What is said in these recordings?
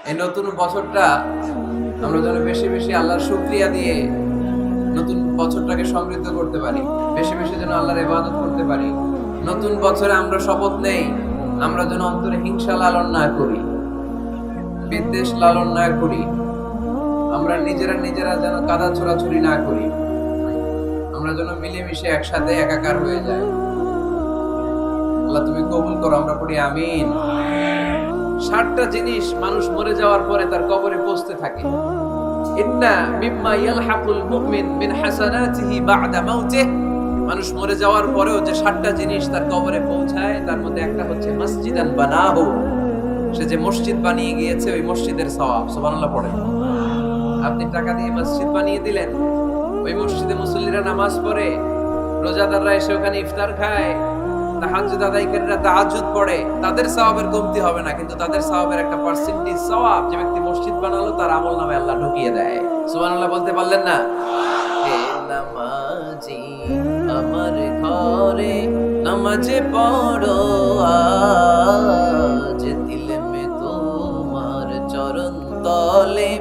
এই নতুন বছরটা আমরা যেন বেশি বেশি আল্লাহর শুকরিয়া দিয়ে নতুন বছরটাকে সমৃদ্ধ করতে পারি, বেশি বেশি যেন আল্লাহর ইবাদত করতে পারি। নতুন বছরে আমরা শপথ নেই, আমরা যেন অন্তরে হিংসা লালন না করি, বিদ্বেষ লালন না করি, আমরা নিজেরা যেন কাদা ছোড়াছুড়ি না করি, আমরা যেন মিলেমিশে একসাথে একাকার হয়ে যাই। আল্লাহ তুমি কবুল করো, আমরা পড়ি আমিন। 60টা জিনিস মানুষ মরে যাওয়ার পরে তার কবরে পৌঁছতে থাকে। ইন্না মিম্মা ইয়ালহাকুল মুমিন মিন হাসানাতিহি বা'দা মাউতিহি, মানুষ মরে যাওয়ার পরেও যে 60টা জিনিস তার কবরে পৌঁছায় তার মধ্যে একটা হচ্ছে মসজিদান বানাহু, সে যে মসজিদ বানিয়ে গিয়েছে ওই মসজিদের সওয়াব। সুবহানাল্লাহ পড়েন। আপনি টাকা দিয়ে মসজিদ বানিয়ে দিলেন, ওই মসজিদে মুসল্লিরা নামাজ পড়ে, রোজাদাররা এসে ওখানে ইফতার খায়, তাহাজ্জুদ আদায়কারীরা তাহাজ্জুদ পড়ে, তাদের সওয়াবের কমতি হবে না, কিন্তু তাদের সওয়াবের একটা পার্সেন্টেজ সওয়াব যে ব্যক্তি মসজিদ বানালো তার আমলনামায় আল্লাহ ঢুকিয়ে দেয়। সুবহানাল্লাহ বলতে পারলেন না? হে নামাজি আমার ঘরে নামাজে পড়ো আজ, দিলে মে তোমার চরণ তলে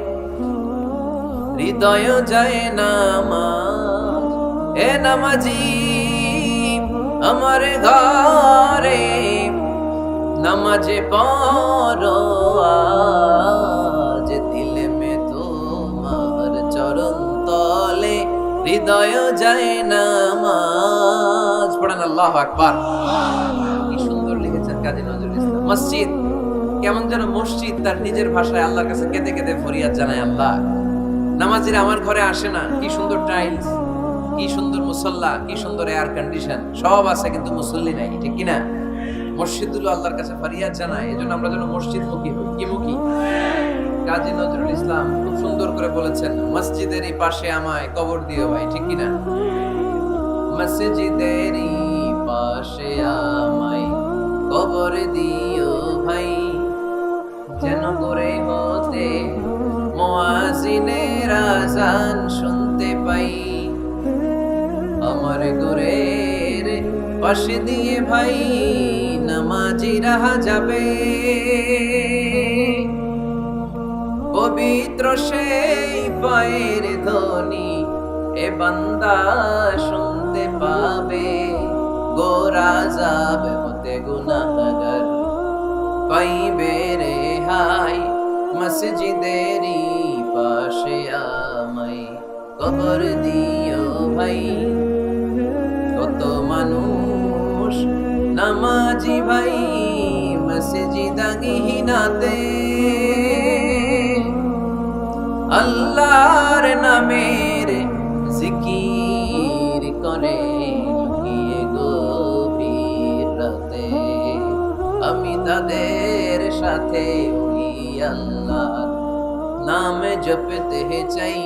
হৃদয় যায় নামাজ। হে নামাজি আমার ঘরে নামাজে পড়ো আজ, দিলে মে তোমার চরণ তলে হৃদয় যায় নামাজ। পড়েন আল্লাহু আকবার। কি সুন্দর লিখেছেন কাজী নজরুল ইসলাম। মসজিদ কেমন যেন মসজিদ তার নিজের ভাষায় আল্লাহর কাছে কেঁদে কেঁদে ফরিয়াদ জানায়, আল্লাহ নামাজিরা আমার ঘরে আসে না, কি সুন্দর টাইলস, কি সুন্দর মুসল্লা, কি সুন্দর এয়ার কন্ডিশন, সব আছে কিন্তু মুসল্লি নাই, ঠিক কিনা? মসজিদগুলো আল্লাহর কাছে ফরিয়াদ জানায়, এজন্য আমরা যেন মসজিদ মুখী হই। কি মুখী? কাজী নজরুল ইসলাম খুব সুন্দর করে বলেছেন, মসজিদেরই পাশে আমায় কবর দিও ভাই, ঠিক কিনা? মসজিদেরই পাশে আমায় কবর দিও ভাই, যেন করে হতে মুয়াজ্জিনের আযান শুনতে পাই। আমার ঘরের পাশে দিয়ে ভাই নামাজিরা যাবে, পবিত্র সেই পায়ের ধ্বনি এ বান্দা শুনতে পাবে। গোরা যাবে হতে গুনাহগার পাইবে রেহাই, মসজিদেরই পাশে আমায় কবর দিও ভাই। কত মানুষ নামাজি ভাই মসজিদাঙ্গিনাতে আল্লাহর নামের জিকির করে লুকিয়ে গভীর রাতে। আমি তাদের সাথে ওই আল্লাহর নাম জপতে চাই,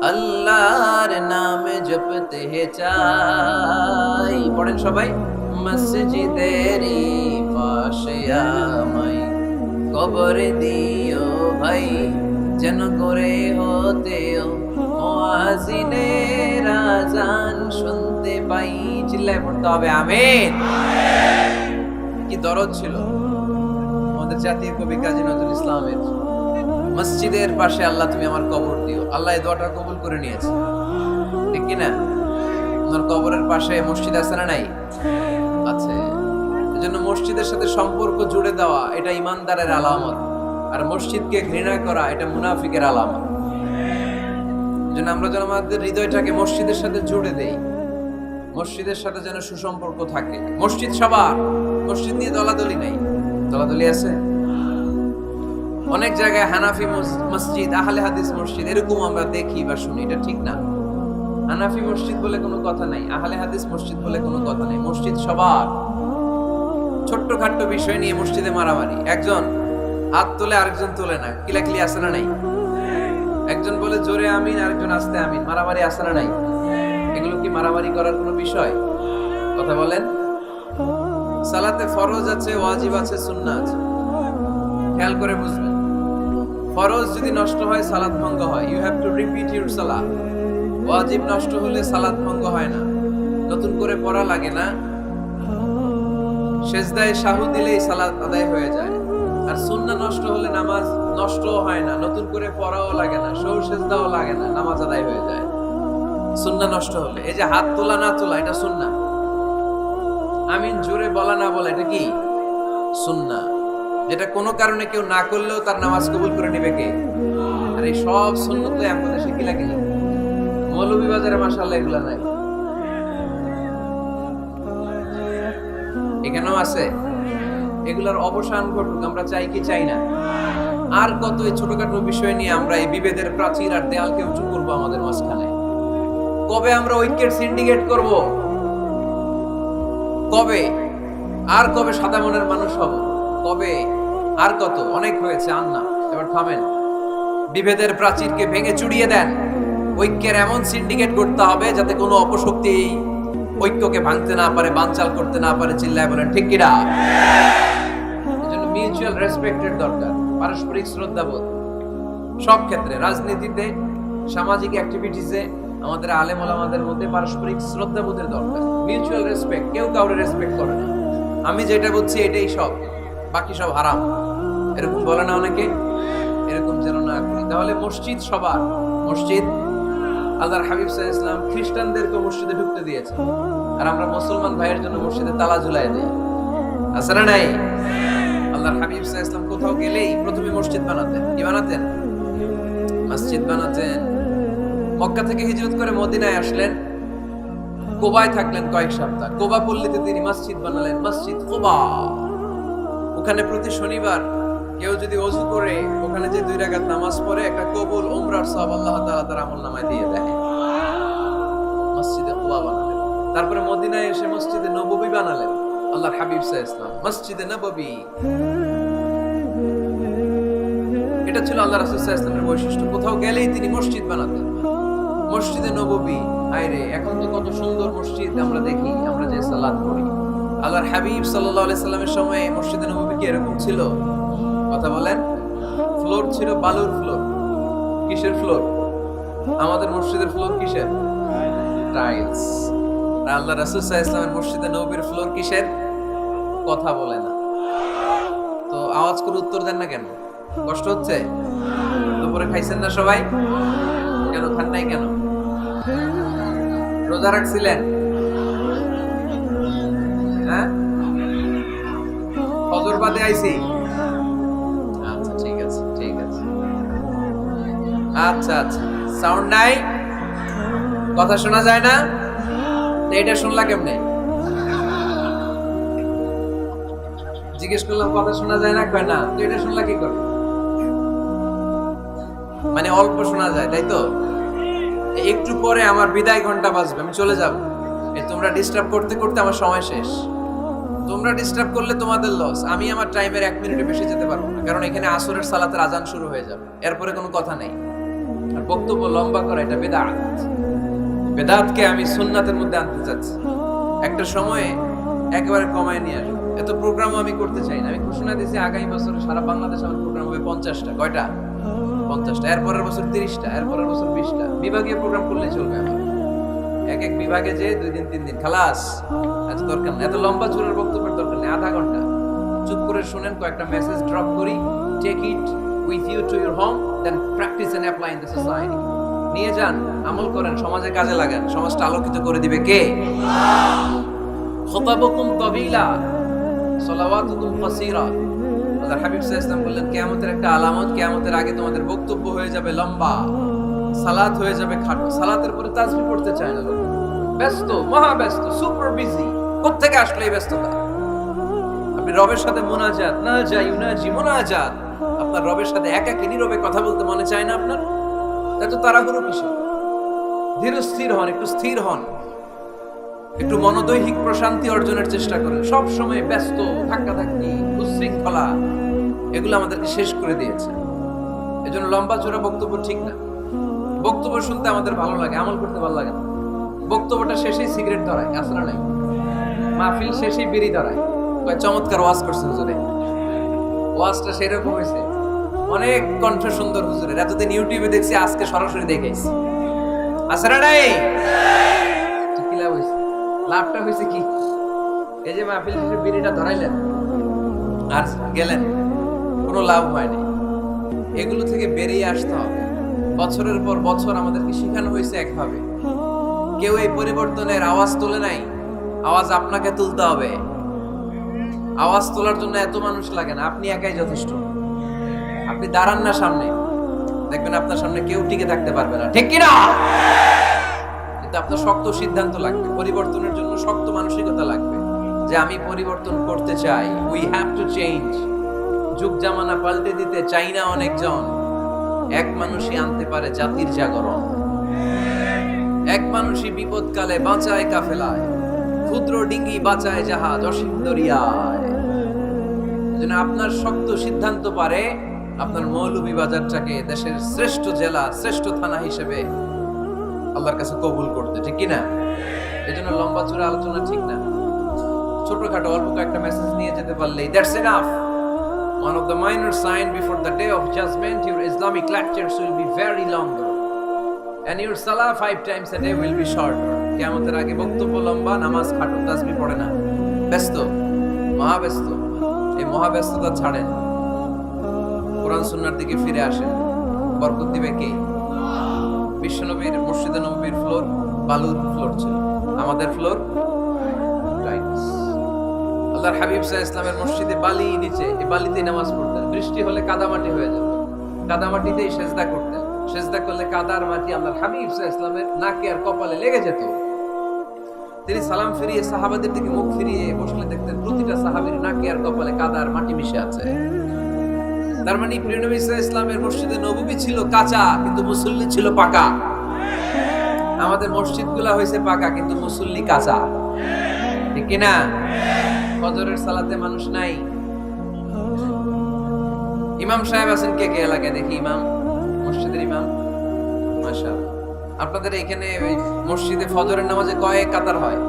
আল্লাহর নাম জপতে চাই। পড়েন সবাই। মসজিদেরই পাশে আমায় কবর দিও ভাই, যেন করে হতেও মুয়াজ্জিনের আযান শুনতে পাই। চিল্লায় পড়তে হবে আমিন। কি দরদ ছিল আমাদের জাতীয় কবি কাজী নজরুল ইসলামের। মসজিদের পাশে আল্লাহ তুমি আমার কবর দিও, আল্লাহ এই দোয়াটা কবুল করে নিয়েছে, ঠিক কিনা? আপনার কবরের পাশে মসজিদ আছে না নাই? আছে। এজন্য মসজিদের সাথে সম্পর্ক জুড়ে দেওয়া এটা ইমানদারের আলামত, আর মসজিদকে ঘৃণা করা এটা মুনাফিকের আলামত। এজন্য আমরা যেন আমাদের হৃদয়টাকে মসজিদের সাথে জুড়ে দেই, মসজিদের সাথে যেন সুসম্পর্ক থাকে। মসজিদ সবার, মসজিদ নিয়ে দলাদলি নাই। দলাদলি আছে অনেক জায়গায়, হানাফি মসজিদ, আহলে হাদিস মসজিদ, এরকম আমরা দেখি বা শুনি, এটা ঠিক না। হানাফি মসজিদ বলে কোনো কথা নাই, আহলে হাদিস মসজিদ বলে কোনো কথা নাই। মসজিদ সবার। ছোট্টখাট্ট বিষয় নিয়ে মসজিদে মারামারি, একজন হাত তোলে আরেকজন তোলে না, কিলাকিলি আছে না নাই? একজন বলে জোরে আমিন, আরেকজন আস্তে আমিন, মারামারি আছে না নাই? এগুলো কি মারামারি করার কোনো বিষয়? কথা বলেন। সালাতে ফরজ আছে, ওয়াজিব আছে, সুন্নাহ আছে, খেয়াল করে বুঝবেন। ফরজ যদি নষ্ট হয় সালাত ভঙ্গ হয়, you have to repeat your সালাত। ওয়াজিব নষ্ট হলে সালাত ভঙ্গ হয় না, নতুন করে পড়া লাগে না, সেজদায় সাহু দিলেই সালাত আদায় হয়ে যায়। আর সুন্নাহ নষ্ট হলে নামাজ নষ্টও হয় না, নতুন করে পড়াও লাগে না, সেজদাও লাগে না, নামাজ আদায় হয়ে যায়। সুন্নাহ নষ্ট হলে এই যে হাত তোলা না তোলা এটা সুন্নাহ, আমিন জোরে বলা না বলা এটা কি সুন্নাহ, যেটা কোনো কারণে কেউ না করলেও তার নামাজ কবুল করে নেবে কে? আর এই সব সুন্নাত তো আমাদের দেশে কি লাগে, মৌলভীবাজারে মাশাআল্লাহ এগুলা নাই, এখানেও আছে। এগুলার অবসান ঘটুক, আমরা চাই কি চাই না? আর কত এই ছোটখাটো বিষয় নিয়ে আমরা এই বিভেদের প্রাচীর আর দেয়ালকে উঁচু করবো আমাদের মাঝখানে? কবে আমরা ঐক্যের সিন্ডিকেট করব? কবে? আর কবে সাদা মনের মানুষ হব? কবে? আর কত? অনেক হয়েছে, আর না, এবার থামেন। বিভেদের প্রাচীরকে ভেঙে চুড়িয়ে দেন, ঐক্যের এমন সিন্ডিকেট করতে হবে যাতে কোনো অপশক্তি ঐক্যকে ভাঙতে না পারে, বানচাল করতে না পারে। চিল্লায় বলেন ঠিক কিনা? এজন্য মিউচুয়াল রেসপেক্টের দরকার, পারস্পরিক শ্রদ্ধাবোধ সব ক্ষেত্রে, রাজনীতিতে, সামাজিক অ্যাক্টিভিটিসে আমাদের আলেম ওলামাদের মধ্যে পারস্পরিক শ্রদ্ধাবোধের দরকার, মিউচুয়াল রেসপেক্ট। কেউ কাউরে রেসপেক্ট করে না, আমি যেটা বলছি এটাই সব, বাকি সব হারাম, এরকম বলে না অনেকে? এরকম যেন না করি। তাহলে মসজিদ সবার, মসজিদ আল্লাহর হাবিব সাল্লাল্লাহু আলাইহি ওয়াসাল্লাম খ্রিস্টানদেরকে মসজিদে ঢুকতে দিয়েছে, আর আমরা মুসলমান ভাইয়ের জন্য মসজিদে তালা ঝুলাই দেই, আছে না নাই? আল্লাহর হাবিব সাল্লাল্লাহু আলাইহি ওয়াসাল্লাম কোথাও গেলেই প্রথমে মসজিদ বানাতেন। কি বানাতেন? মসজিদ বানাতেন। মক্কা থেকে হিজরত করে মদিনায় আসলেন, কুবায় থাকলেন কয়েক সপ্তাহ। কুবা পল্লীতে তিনি মসজিদ বানালেন, মসজিদ কুবা। ওখানে প্রতি শনিবার কেউ যদি ওযু করে ওখানে যে 2 রাকাত নামাজ পড়ে, একটা কবুল উমরার সওয়াব আল্লাহ তাআলা তার আমলনামায় দিয়ে দেয়। মসজিদে কুবা বানালেন। তারপরে মদিনায় এসে মসজিদে নববী বানালেন আল্লাহর হাবিব সাল্লাল্লাহু আলাইহি ওয়াসাল্লাম, মসজিদে নববী। এটা ছিল আল্লাহ রাসূল সাল্লাল্লাহু আলাইহি ওয়াসাল্লামের বৈশিষ্ট্য। কোথাও গেলেই তিনি মসজিদ বানাতেন, মসজিদে নববী। আরে এখন তো কত সুন্দর মসজিদ আমরা দেখি, আমরা যে সালাত পড়ি। আল্লাহর হাবিব সাল্লাল্লাহু আলাইহি সাল্লামের সময় মসজিদে নববী কি এরকম ছিল? কথা বলেন। ফ্লোর ছিল বালুর ফ্লোর। কিসের ফ্লোর? আমাদের মসজিদের ফ্লোর কিসের? টাইলস। আর আল্লাহ রাসূল সাল্লাল্লাহু আলাইহি ওয়াসাল্লামের মসজিদে নববীর ফ্লোর কিসের? কথা বলে না তো আওয়াজ করে উত্তর দেন না কেন? কষ্ট হচ্ছে? দুপুরে খাইছেন না সবাই? কেন খান নাই কেন? রোজা রাখছিলেন? হ্যাঁ, ফজর বাদে আইছি। আচ্ছা ঠিক আছে, ঠিক আছে। আচ্ছা আচ্ছা, সাউন্ড নাই, কথা শোনা যায় না? এটা শুনলা কেমনে? জিজ্ঞেস করলাম কথা শোনা যায় না, কয় না। তো এটা শুনলা কি করে? মানে অল্প শোনা যায়, তাই তো? একটু পরে আমার বিদায় ঘন্টা বাজবে, আমি চলে যাব। তোমরা ডিস্টার্ব করতে করতে আমার সময় শেষ। তোমরা ডিস্টার্ব করলে তোমাদের লস, আমি আমার টাইমের 1 মিনিটে বেশি যেতে পারবো না, কারণ এখানে আসরের সালাতের আজান শুরু হয়ে যাবে, এরপরে কোনো কথা নেই। আর বক্তব্য লম্বা করা এটা বেদাত। বেদাতকে আমি সুন্নাতের মধ্যে আনতে চাচ্ছি। একটা সময়ে একেবারে কমায় নিয়ে আসবো। এত প্রোগ্রামও আমি করতে চাই না। আমি ঘোষণা দিয়েছি আগামী বছর সারা বাংলাদেশ আমার প্রোগ্রাম হবে 50টা। কয়টা? 50টা। এরপরের বছর 30টা, এরপরের বছর 20টা। বিভাগীয় প্রোগ্রাম করলে চলবে আমার। এক এক বিভাগে যে 2 দিন 3 দিন খালাস। এত দরকার নেই, এত লম্বা চূড়ার বক্তব্যের দরকার নেই। আধা ঘন্টা চুপ করে শুনেন, কয়েকটা মেসেজ ড্রপ করি, take it with you to your home, then practice and apply in the society. নিয়ে যান, আমল করেন, সমাজে কাজে লাগান। সমাজটা আলোকিত করে দিবে কে? খুতাবুকুম তাবিলা সালাওয়াতুকুম কাসীরা। আল্লাহর হাবিব সাল্লাল্লাহু আলাইহি ওয়াসাল্লাম বললেন, কিয়ামতের একটা আলামত, কিয়ামতের আগে তোমাদের বক্তব্য হয়ে যাবে লম্বা, সালাত হয়ে যাবে খাটো। সালাতের পরে তাসবিহ পড়তে চায় না লোক, ব্যস্ত, মহা ব্যস্ত, সুপার বিজি। কোত্থেকে আসলে এই ব্যস্ততা? আপনি রবের সাথে মুনাজাত, না যাই ইউনাজি মুনাজাত, আপনার রবের সাথে একাকী নীরবে কথা বলতে মনে চায় না আপনার? এত তাড়াহুড়ো কিসের? ধীর স্থির হন, একটু স্থির হন, একটু মনোদৈহিক প্রশান্তি অর্জনের চেষ্টা করেন। সব সময় ব্যস্ত, ধাক্কাধাক্কি, উচ্ছৃঙ্খলা, এগুলো আমাদেরকে শেষ করে দিয়েছে। এজন্য লম্বা চূড়া বক্তব্য ঠিক না। বক্তব্য শুনতে আমাদের ভালো লাগে, আমল করতে ভালো লাগে না। বক্তব্যটা শেষেই সিগারেট ধরায়, আসলে নাই। মাহফিল শেষেই বিড়ি ধরায়, চমৎকার ওয়াজ করছে হুজুরে। ওয়াজটা সেরকম হয়েছে, অনেক কণ্ঠ সুন্দর হুজুরের। এতদিন ইউটিউবে দেখছি, আজকে সরাসরি দেখেছি। আসলে নাই, কি লাভ হয়েছে? লাভটা হয়েছে কি? এই যে মাহফিল শেষে বিড়িটা ধরাইলেন আর গেলেন, কোনো লাভ হয়নি। এগুলো থেকে বেরিয়ে আসতে হবে। বছরের পর বছর আমাদেরকে শেখানো হয়েছে একভাবে, কেউ এই পরিবর্তনের আওয়াজ তোলে নাই। আওয়াজ আপনাকে তুলতে হবে। আওয়াজ তোলার জন্য এত মানুষ লাগে না, আপনি একাই যথেষ্ট। আপনি দাঁড়ান না সামনে, দেখবেন আপনার সামনে কেউ টিকে থাকতে পারবে না, ঠিক কিনা? কিন্তু আপনার শক্ত সিদ্ধান্ত লাগবে, পরিবর্তনের জন্য শক্ত মানসিকতা লাগবে যে আমি পরিবর্তন করতে চাই। We have to change. যুগ জামানা পাল্টে দিতে চাই না অনেকজন, এক মানুষই আনতে পারে জাতির জাগরণ। এক মানুষই বিপদকালে বাঁচায় কাফেলায়, ক্ষুদ্র ডিঙ্গি বাঁচায় জাহাজ অসীম দরিয়ায়। এজন্য আপনার শক্ত সিদ্ধান্ত পারে আপনার মৌলভীবাজারটাকে দেশের শ্রেষ্ঠ জেলা, শ্রেষ্ঠ থানা হিসেবে আল্লাহর কাছে কবুল করতে, ঠিক কিনা? এজন্য লম্বা চূড়া আলোচনা ঠিক না, ছোটখাটো অল্প কয়েকটা মেসেজ নিয়ে যেতে পারলেই that's enough. One of the minor signs before the day of judgment, your Islamic lectures will be very longer and your salah 5 times a day will be shorter. কিয়ামতের আগে বক্তব্য লম্বা, নামাজ খাটো, তাসবিহ পড়ে না, ব্যস্ত, মহাব্যস্ত। এই মহাব্যস্ততা ছাড়েন, কোরআন সুন্নাহর দিকে ফিরে আসেন। বরকত দিবে কে? বিশ্বনবীর মসজিদে নববীর ফ্লোর বালুর ফ্লোর ছিল, আমাদের ফ্লোর টাইলস। আল্লাহর হাবিব সাল্লাল্লাহু আলাইহি ওয়াসাল্লামের মসজিদে বালি নিচে, এই বালিতেই নামাজ পড়তেন। বৃষ্টি হলে কাদামাটি হয়ে যেত, কাদামাটিতেই সেজদা করতেন। সেজদা করলে কাদার মাটি আল্লাহর হাবিব সাল্লাল্লাহু আলাইহি ওয়াসাল্লামের নাকে আর কপালে লেগে যেত। তিনি সালাম ফিরিয়ে সাহাবাদের দিকে মুখ ফিরিয়ে বসলে দেখতেন প্রতিটা সাহাবীর নাকে আর কপালে কাদা আর মাটি মিশে আছে। তার মানে প্রিয় নবী সাল্লাল্লাহু আলাইহি ওয়াসাল্লামের মসজিদে নববী ছিল কাঁচা, কিন্তু মুসল্লি ছিল পাকা। আমাদের মসজিদগুলো হয়েছে পাকা, কিন্তু মুসল্লি কাঁচা, ঠিক কি না? ফজরের সালাতে মানুষ নাই। ইমাম সাহেব আছেন কে কে এলাকায়? দেখি ইমাম, মসজিদের ইমাম। মাশাআল্লাহ। আপনাদের এখানে ওই মসজিদে ফজরের নামাজে কয়েক কাতার হয়?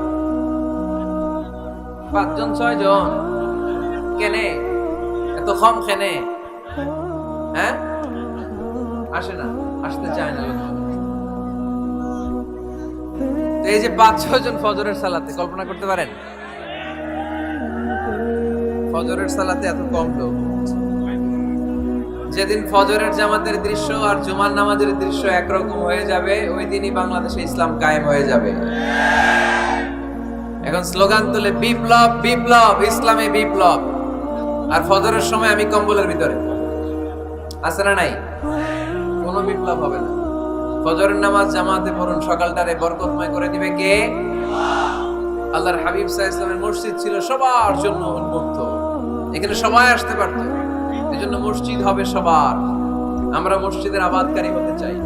5 জন 6 জন। কেনে এত কম? কেনে হ্যাঁ আসে না, আসতে চায় না লোক। তো এই যে 5-6 জন ফজরের সালাতে, কল্পনা করতে পারেন ফজরের সালাতে এত কম লোক। যেদিন ফজরের জামাতের দৃশ্য আর জুমার নামাজের দৃশ্য একরকম হয়ে যাবে, ওই দিনই বাংলাদেশে ইসলাম কায়েম হয়ে যাবে। এখন স্লোগান তুলে বিপ্লব বিপ্লব, ইসলামে বিপ্লব। আর ফজরের সময় আমি কম্বলের ভিতরে, আছে না নাই? কোনো বিপ্লব হবে না। ফজরের নামাজ জামাতে পড়ুন, সকালটারে বরকতময় করে দিবে কে? আল্লাহর হাবিব সাল্লাল্লাহু আলাইহি ওয়াসাল্লামের মসজিদ ছিল সবার জন্য উন্মুক্ত, এখানে সবাই আসতে পারত। এজন্য মসজিদ হবে সবার। আমরা মসজিদের আবাদকারী হতে চাই।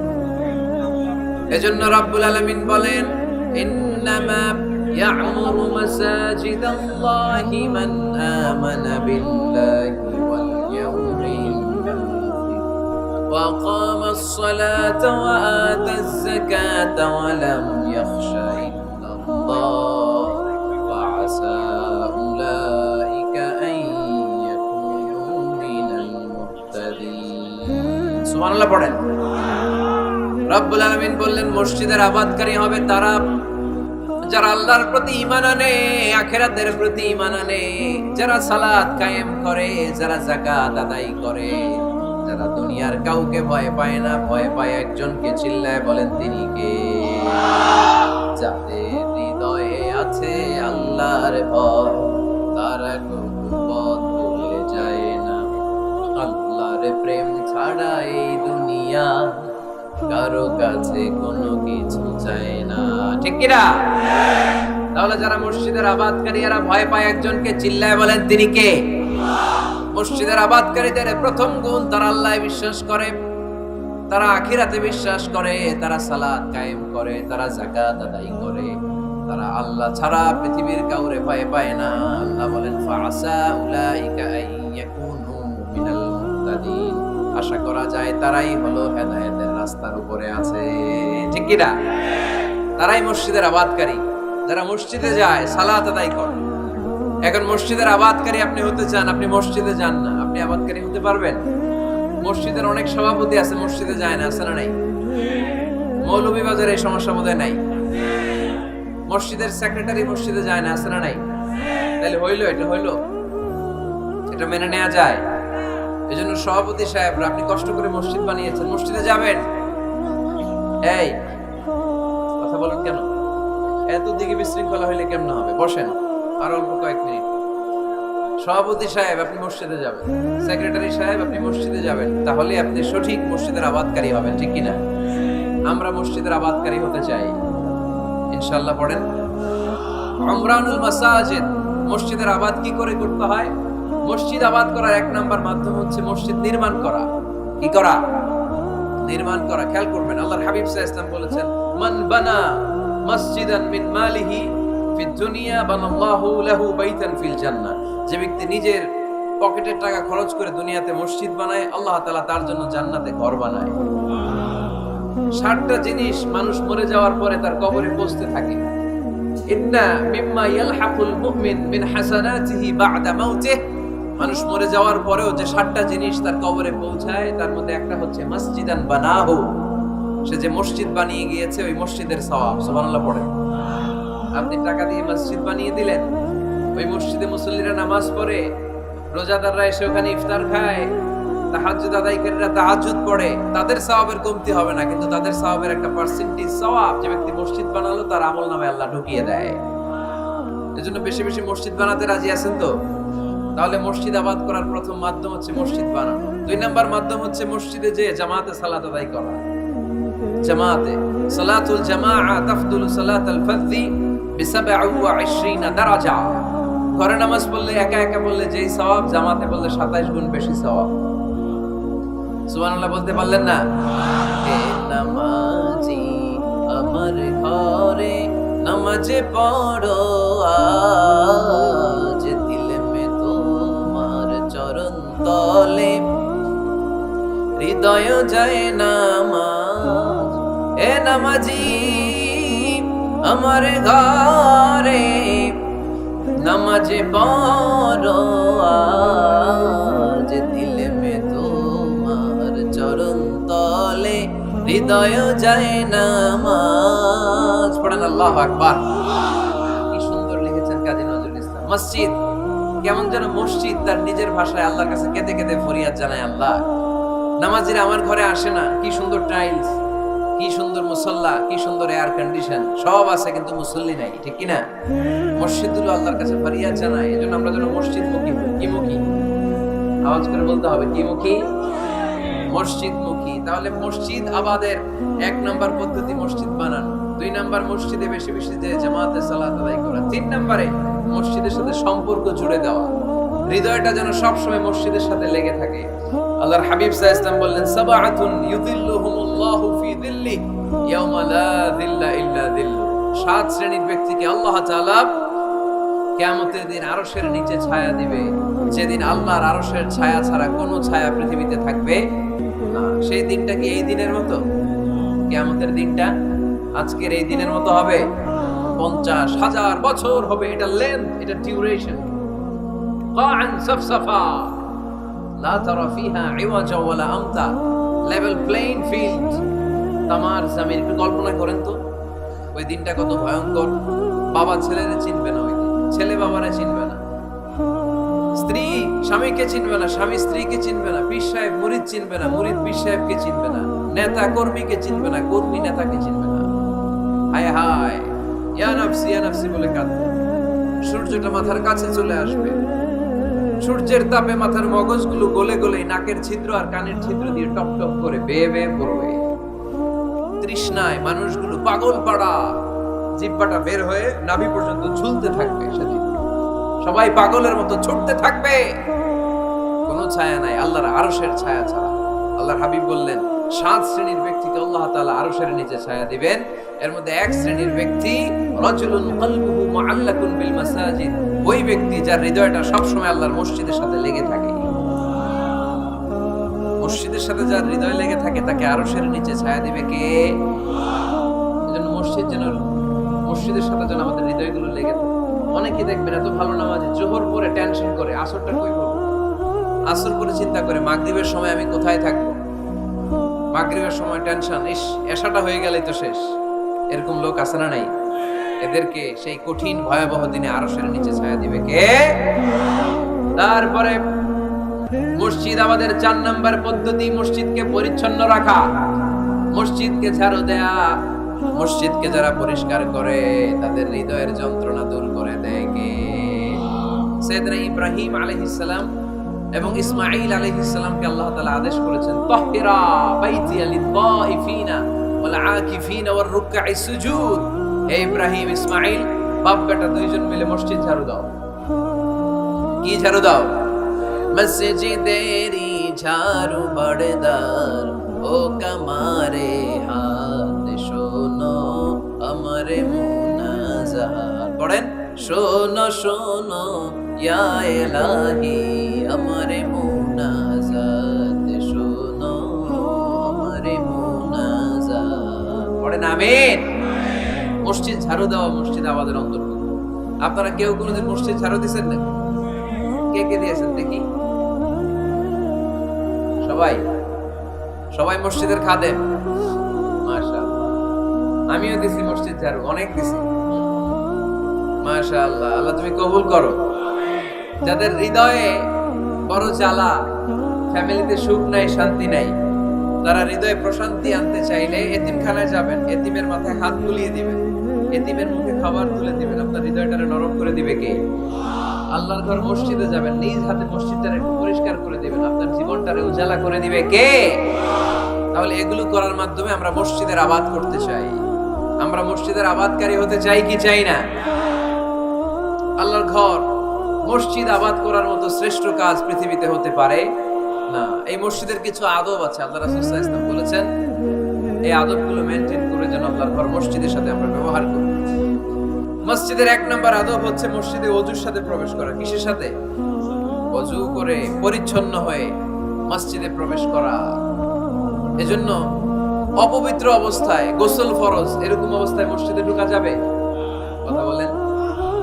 এজন্য রাব্বুল আলামিন বলেন, ইন্নামা ইয়া'মুরু মাসাজিদাল্লাহি মান আমানা বিল্লাহি ওয়াল ইয়াউমিল আখির ওয়া আকামাস সালাতা ওয়া আতাজ যাকাতা ওয়া লাম ইয়াখশা ইল্লাল্লাহ ওয়া আসা উলাইকা আন ইয়াকুনু মিনাল মুহতাদিন। সুবহানাল্লাহ পড়েন। রব্বুল আলামিন বললেন, মসজিদের আবাদকারী হবে তারা যারা আল্লাহর প্রতি ঈমান আনে, আখিরাতের প্রতি ঈমান আনে, যারা সালাত কায়েম করে, যারা যাকাত আদায় করে, যারা দুনিয়ার কাউকে ভয় পায় না, ভয় পায় একজনকে। চিল্লায় বলেন তিনি কে? যাদের হৃদয়ে আছে আল্লাহর ভয়, তারা কোনো পথ ভুলে যায় না। আল্লাহর প্রেম ছাড়া এই দুনিয়া কারো কাছে কোনো কিছু চায় না, ঠিক কি না? তাহলে যারা মসজিদের আবাদকারী, এরা ভয় পায় একজনকে। চিল্লায় বলেন তিনি কে? মসজিদের আবাদকারীদের প্রথম গুণ, তারা আল্লাহ বিশ্বাস করে, তারা আখিরাতে বিশ্বাস করে, তারা সালাত কায়েম করে, তারা যাকাত আদায় করে, তারা আল্লাহ ছাড়া পৃথিবীর কাউরে ভয় পায় না। আল্লাহ বলেন, ফাআসা উলাইকা আইয়াকুনু মিনাল মুহতাদিন। আশা করা যায় তারাই হলো হেদায়েতের রাস্তার উপরে আছে, ঠিক কি না? তারাই মসজিদের আবাদকারী, যারা মসজিদে যায়, সালাত আদায় করে। এখন মসজিদের আবাদকারী আপনি হতে চান, আপনি মসজিদে যান না, আপনি আবাদকারী হতে পারবেন? মসজিদের অনেক সভাপতি আছে, মসজিদে যায় না, আছে না নাই? মৌলভীবাজারে এই সমস্যা বোধহয় নাই। মসজিদের সেক্রেটারি মসজিদে যায় না, আছে না নাই? তাহলে হইলো, এটা হইলো, এটা মেনে নেওয়া যায়? এজন্য সভাপতি সাহেবরা, আপনি কষ্ট করে মসজিদ বানিয়েছেন, মসজিদে যাবেন। এই কথা বলেন কেন? এত দিকে বিশৃঙ্খলা হইলে কেমন হবে? বসেন আর অল্প কয়েক মিনিট। সভাপতি সাহেব আপনি মসজিদে যাবেন, সেক্রেটারি সাহেব আপনি মসজিদে যাবেন, তাহলে আপনি সঠিক মসজিদের আবাদকারী হবেন, ঠিক কিনা? আমরা মসজিদের আবাদকারী হতে চাই ইনশাআল্লাহ। পড়েন উমরানুল মাসাজিদ। মসজিদের আবাদ কি করে করতে হয়? মসজিদ আবাদ করার এক নাম্বার মাধ্যম হচ্ছে মসজিদ নির্মাণ করা। কি করা? নির্মাণ করা। খেয়াল করবেন, আল্লাহর হাবিব সাল্লাল্লাহু আলাইহি ওয়াসাল্লাম বলেছেন, মান বানা মসজিদান মিন মালিহি ফিদ দুনিয়া বানাল্লাহু লাহু বাইতান ফিল জান্নাহ। যে ব্যক্তি নিজের পকেটের টাকা খরচ করে দুনিয়াতে মসজিদ বানায়, আল্লাহ তাআলা তার জন্য জান্নাতে ঘর বানায়। 60টা জিনিস মানুষ মরে যাওয়ার পরে তার কবরে পৌঁছতে থাকে। ইন্না মিম্মা ইয়ালহাকুল মুমিন মিন হাসানাতিহি বা'দা মাউতিহি। মানুষ মরে যাওয়ার পরেও যে 60টা জিনিস তার কবরে পৌঁছায়, তার মধ্যে একটা হচ্ছে মসজিদান বানাহু। সে যে মসজিদ বানিয়ে গিয়েছে, ওই মসজিদের সওয়াব। সুবহানাল্লাহ পড়ে। আপনি টাকা দিয়ে মসজিদ বানিয়ে দিলেন, ওই মসজিদে মুসল্লিরা নামাজ পড়ে, রোজাদাররা এসে ওখানে ইফতার খায়, তাহাজ্জুদ আদায়কারীরা তাহাজ্জুদ পড়ে, তাদের সওয়াবের কমতি হবে না, কিন্তু তাদের সওয়াবের একটা পার্সেন্টেজ সওয়াব যে ব্যক্তি মসজিদ বানালো তার আমলনামায় আল্লাহ ঢুকিয়ে দেয়। এজন্য বেশি বেশি মসজিদ বানাতে রাজি আছেন তো? তাহলে মসজিদ আবাদ করার প্রথম মাধ্যম হচ্ছে মসজিদ বানানো। 2 নাম্বার মাধ্যম হচ্ছে মসজিদে যে জামাতে সালাত আদায় করা। জামাতে সালাতুল জামাআ তাফদুলু সালাতাল ফারদি বি27 দারাজা। ঘরে নামাজ পড়লে, একা একা পড়লে যেই সওয়াব, জামাতে পড়লে 27 গুণ বেশি সওয়াব। সুবহানাল্লাহ বলতে পারলেন না? এ নামাজি আমার ঘরে নামাজে পড়ো আজ, দিলে মে তোমার চরণ তলে হৃদয় যায় নামাজ। এ নামাজি আমার ঘরে নামাজে পড়ো আজ, দিলে মে তোমার চরণ তলে হৃদয় যায় নামাজ। পড়েন আল্লাহু আকবার। কি সুন্দর লিখেছেন কাজী নজরুল ইসলাম। মসজিদ কেমন যেন মসজিদ তার নিজের ভাষায় আল্লাহর কাছে কেঁদে কেঁদে ফরিয়াদ জানায়, আল্লাহ নামাজিরা আমার ঘরে আসে না, কি সুন্দর টাইলস, কি সুন্দর মুসল্লা, কি সুন্দর এয়ার কন্ডিশন, সব আছে কিন্তু মুসল্লি নাই, ঠিক কিনা? মসজিদগুলো আল্লাহর কাছে ফরিয়াদ জানায়। এজন্য আমরা যেন মসজিদ মুখী। কি মুখী? আওয়াজ করে বলতে হবে, কি মুখী? মসজিদ মুখী। তাহলে মসজিদ আবাদের 1 নাম্বার পদ্ধতি মসজিদ বানানো। 2 নাম্বার মসজিদে বেশি বেশি যে জামাতে সালাত আদায় করা। 3 নাম্বারে মসজিদের সাথে সম্পর্ক জুড়ে দেওয়া, হৃদয়টা যেন সব সময় মসজিদের সাথে লেগে থাকে। আল্লাহর হাবিব সাল্লাল্লাহু আলাইহি ওয়াসাল্লাম বললেন, সাবআতুন ইউযিল্লুহুমুল্লাহু ফি যিল্লি ইয়াওমা লা যিল্লা ইল্লা যিল্লু। 7 শ্রেণীর ব্যক্তিকে আল্লাহ তাআলা কিয়ামতের দিন আরশের নিচে ছায়া দিবে, যেদিন আল্লাহর আরশের ছায়া ছাড়া কোনো ছায়া পৃথিবীতে থাকবে না। সেই দিনটা কি এই দিনের মতো? কিয়ামতের দিনটা আজকের এই দিনের মতো হবে? 50,000 বছর হবে। এটা লেন্থ, এটা ডিউরেশন। قاعا صفصفا لا ترى فيها عوجا ولا امتا, level playing field, তামার জমিন। একটু কল্পনা করেন তো ওই দিনটা কত ভয়ঙ্কর। বাবা ছেলেরে চিনবে না, ওই দিন ছেলে বাবারে চিনবে না, স্ত্রী স্বামীকে চিনবে না, স্বামী স্ত্রীকে চিনবে না, পীর সাহেব মুরিদ চিনবে না, মুরিদ পীর সাহেবকে চিনবে না, নেতা কর্মীকে চিনবে না, কর্মী নেতাকে চিনবে না। হায় হায়, ইয়া নাফসি বলে কাঁদবে। সূর্যটা মাথার কাছে চলে আসবে, সূর্যের তাপে মাথার মগজগুলো গলে গলে নাকের ছিদ্র আর কানের ছিদ্র দিয়ে টপ টপ করে বেয়ে বেয়ে পড়বে। তৃষ্ণায় মানুষগুলো পাগল পাড়া, জিহ্বাটা বের হয়ে নাভি পর্যন্ত ঝুলতে থাকবে। সেদিন সবাই পাগলের মতো ছুটতে থাকবে, কোনো ছায়া নাই আল্লাহর আরশের ছায়া ছাড়া। আল্লাহর হাবিব বললেন, 7 শ্রেণীর ব্যক্তিকে আল্লাহ তাআলা আরশের নিচে ছায়া দিবেন। এর মধ্যে 1 শ্রেণীর ব্যক্তি, রাজুলুন কলবুহু মুআল্লাকুন বিল মাসাজিদ, ওই ব্যক্তি যার হৃদয়টা সব সময় আল্লাহর মসজিদের সাথে লেগে থাকে। মসজিদের সাথে যার হৃদয় লেগে থাকে তাকে আরশের নিচে ছায়া দিবে কে? এজন্য মসজিদের সাথে যেন আমাদের হৃদয়গুলো লেগে থাকে। অনেকেই দেখবেন এত ভালো নামাজি, জোহর পরে টেনশন করে আসরটা কই পড়ব, আসর করে চিন্তা করে মাগরিবের সময় আমি কোথায় থাকবো, মাগরিবের সময় টেনশন, ইস এশাটা হয়ে গেলেই তো শেষ। এরকম লোক আছে না নাই? এদেরকে সেই কঠিন ভয়াবহ দিনে আরশের নিচে ছায়া দিবে কে? তারপরে মসজিদ আমাদের 4 নাম্বার পদ্ধতি, মসজিদকে পরিচ্ছন্ন রাখা, মসজিদকে ঝাড়ু দেয়া। মসজিদকে যারা পরিষ্কার করে তাদের হৃদয়ের যন্ত্রণা দূর করে দেয় কে? সাইয়েদনা ইব্রাহিম আলাইহিস সালাম এবং ইসমাঈল আলাইহিস সালামকে আল্লাহ তাআলা আদেশ করেছেন, তাহহিরা বাইতিয়া লিত-তাইফিনা ওয়াল আকিফিনা ওয়ার রুকআইস সুজুদ। হে ইব্রাহিম, ইসমাঈল, বাপ বেটা দুইজন মিলে মসজিদ ঝাড়ু দাও। কি ঝাড়ু দাও? মসজিদেরি ঝাড়ু বড়দার, ও কামারে হাত শোনো আমারে মুনাজাত। পড়েন, শোনো শোনো ইয়া ইলাহি আমারে মুনাজাত, শোনো আমারে মুনাজাত। পড়েন আমিন। মসজিদ ঝাড়ু দেওয়া মসজিদ আমাদের অন্তর্ভুক্ত। আপনারা কেউ কোনোদিন মসজিদ ঝাড়ু দিয়েছেন না? কে কে দিয়েছেন দেখি? সবাই সবাই মসজিদের খাদেম? মাশাআল্লাহ। আমিও দিছি মসজিদ ঝাড়ু, অনেক দিছি। মাশাআল্লাহ, আল্লাহ তুমি কবুল করো। যাদের হৃদয়ে বড় জ্বালা, ফ্যামিলিতে সুখ নাই, শান্তি নাই, তারা হৃদয়ে প্রশান্তি আনতে চাইলে এতিমখানায় যাবেন, এতিমের মাথায় হাত বুলিয়ে দিবেন, এতিমের মুখে খাবার তুলে দিবেন। আপনার হৃদয়টারে নরম করে দিবে কে? আল্লাহর ঘর মসজিদে যাবেন, নিজ হাতে মসজিদটারে একটু পরিষ্কার করে দিবেন, আপনার জীবনটারে উজালা করে দিবে কে? তাহলে এগুলো করার মাধ্যমে আমরা মসজিদের আবাদ করতে চাই। আমরা মসজিদের আবাদকারী হতে চাই কি চাই না? আল্লাহর ঘর মসজিদ আবাদ করার মতো শ্রেষ্ঠ কাজ পৃথিবীতে হতে পারে না। এই মসজিদের কিছু আদব আছে, আল্লাহ রাসূল সাল্লাল্লাহু আলাইহি ওয়াসাল্লাম বলেছেন, এই আদবগুলো মেইনটেইন করে যেন আল্লাহর ঘর মসজিদের সাথে আমরা ব্যবহার করি। মসজিদের 1 নাম্বার আদব হচ্ছে মসজিদে ওযুর সাথে প্রবেশ করা। কিসের সাথে? ওযু করে পরিচ্ছন্ন হয়ে মসজিদে প্রবেশ করা। এজন্য অপবিত্র অবস্থায়, গোসল ফরজ, এরকম অবস্থায় মসজিদে ঢোকা যাবে? কথা বলেন,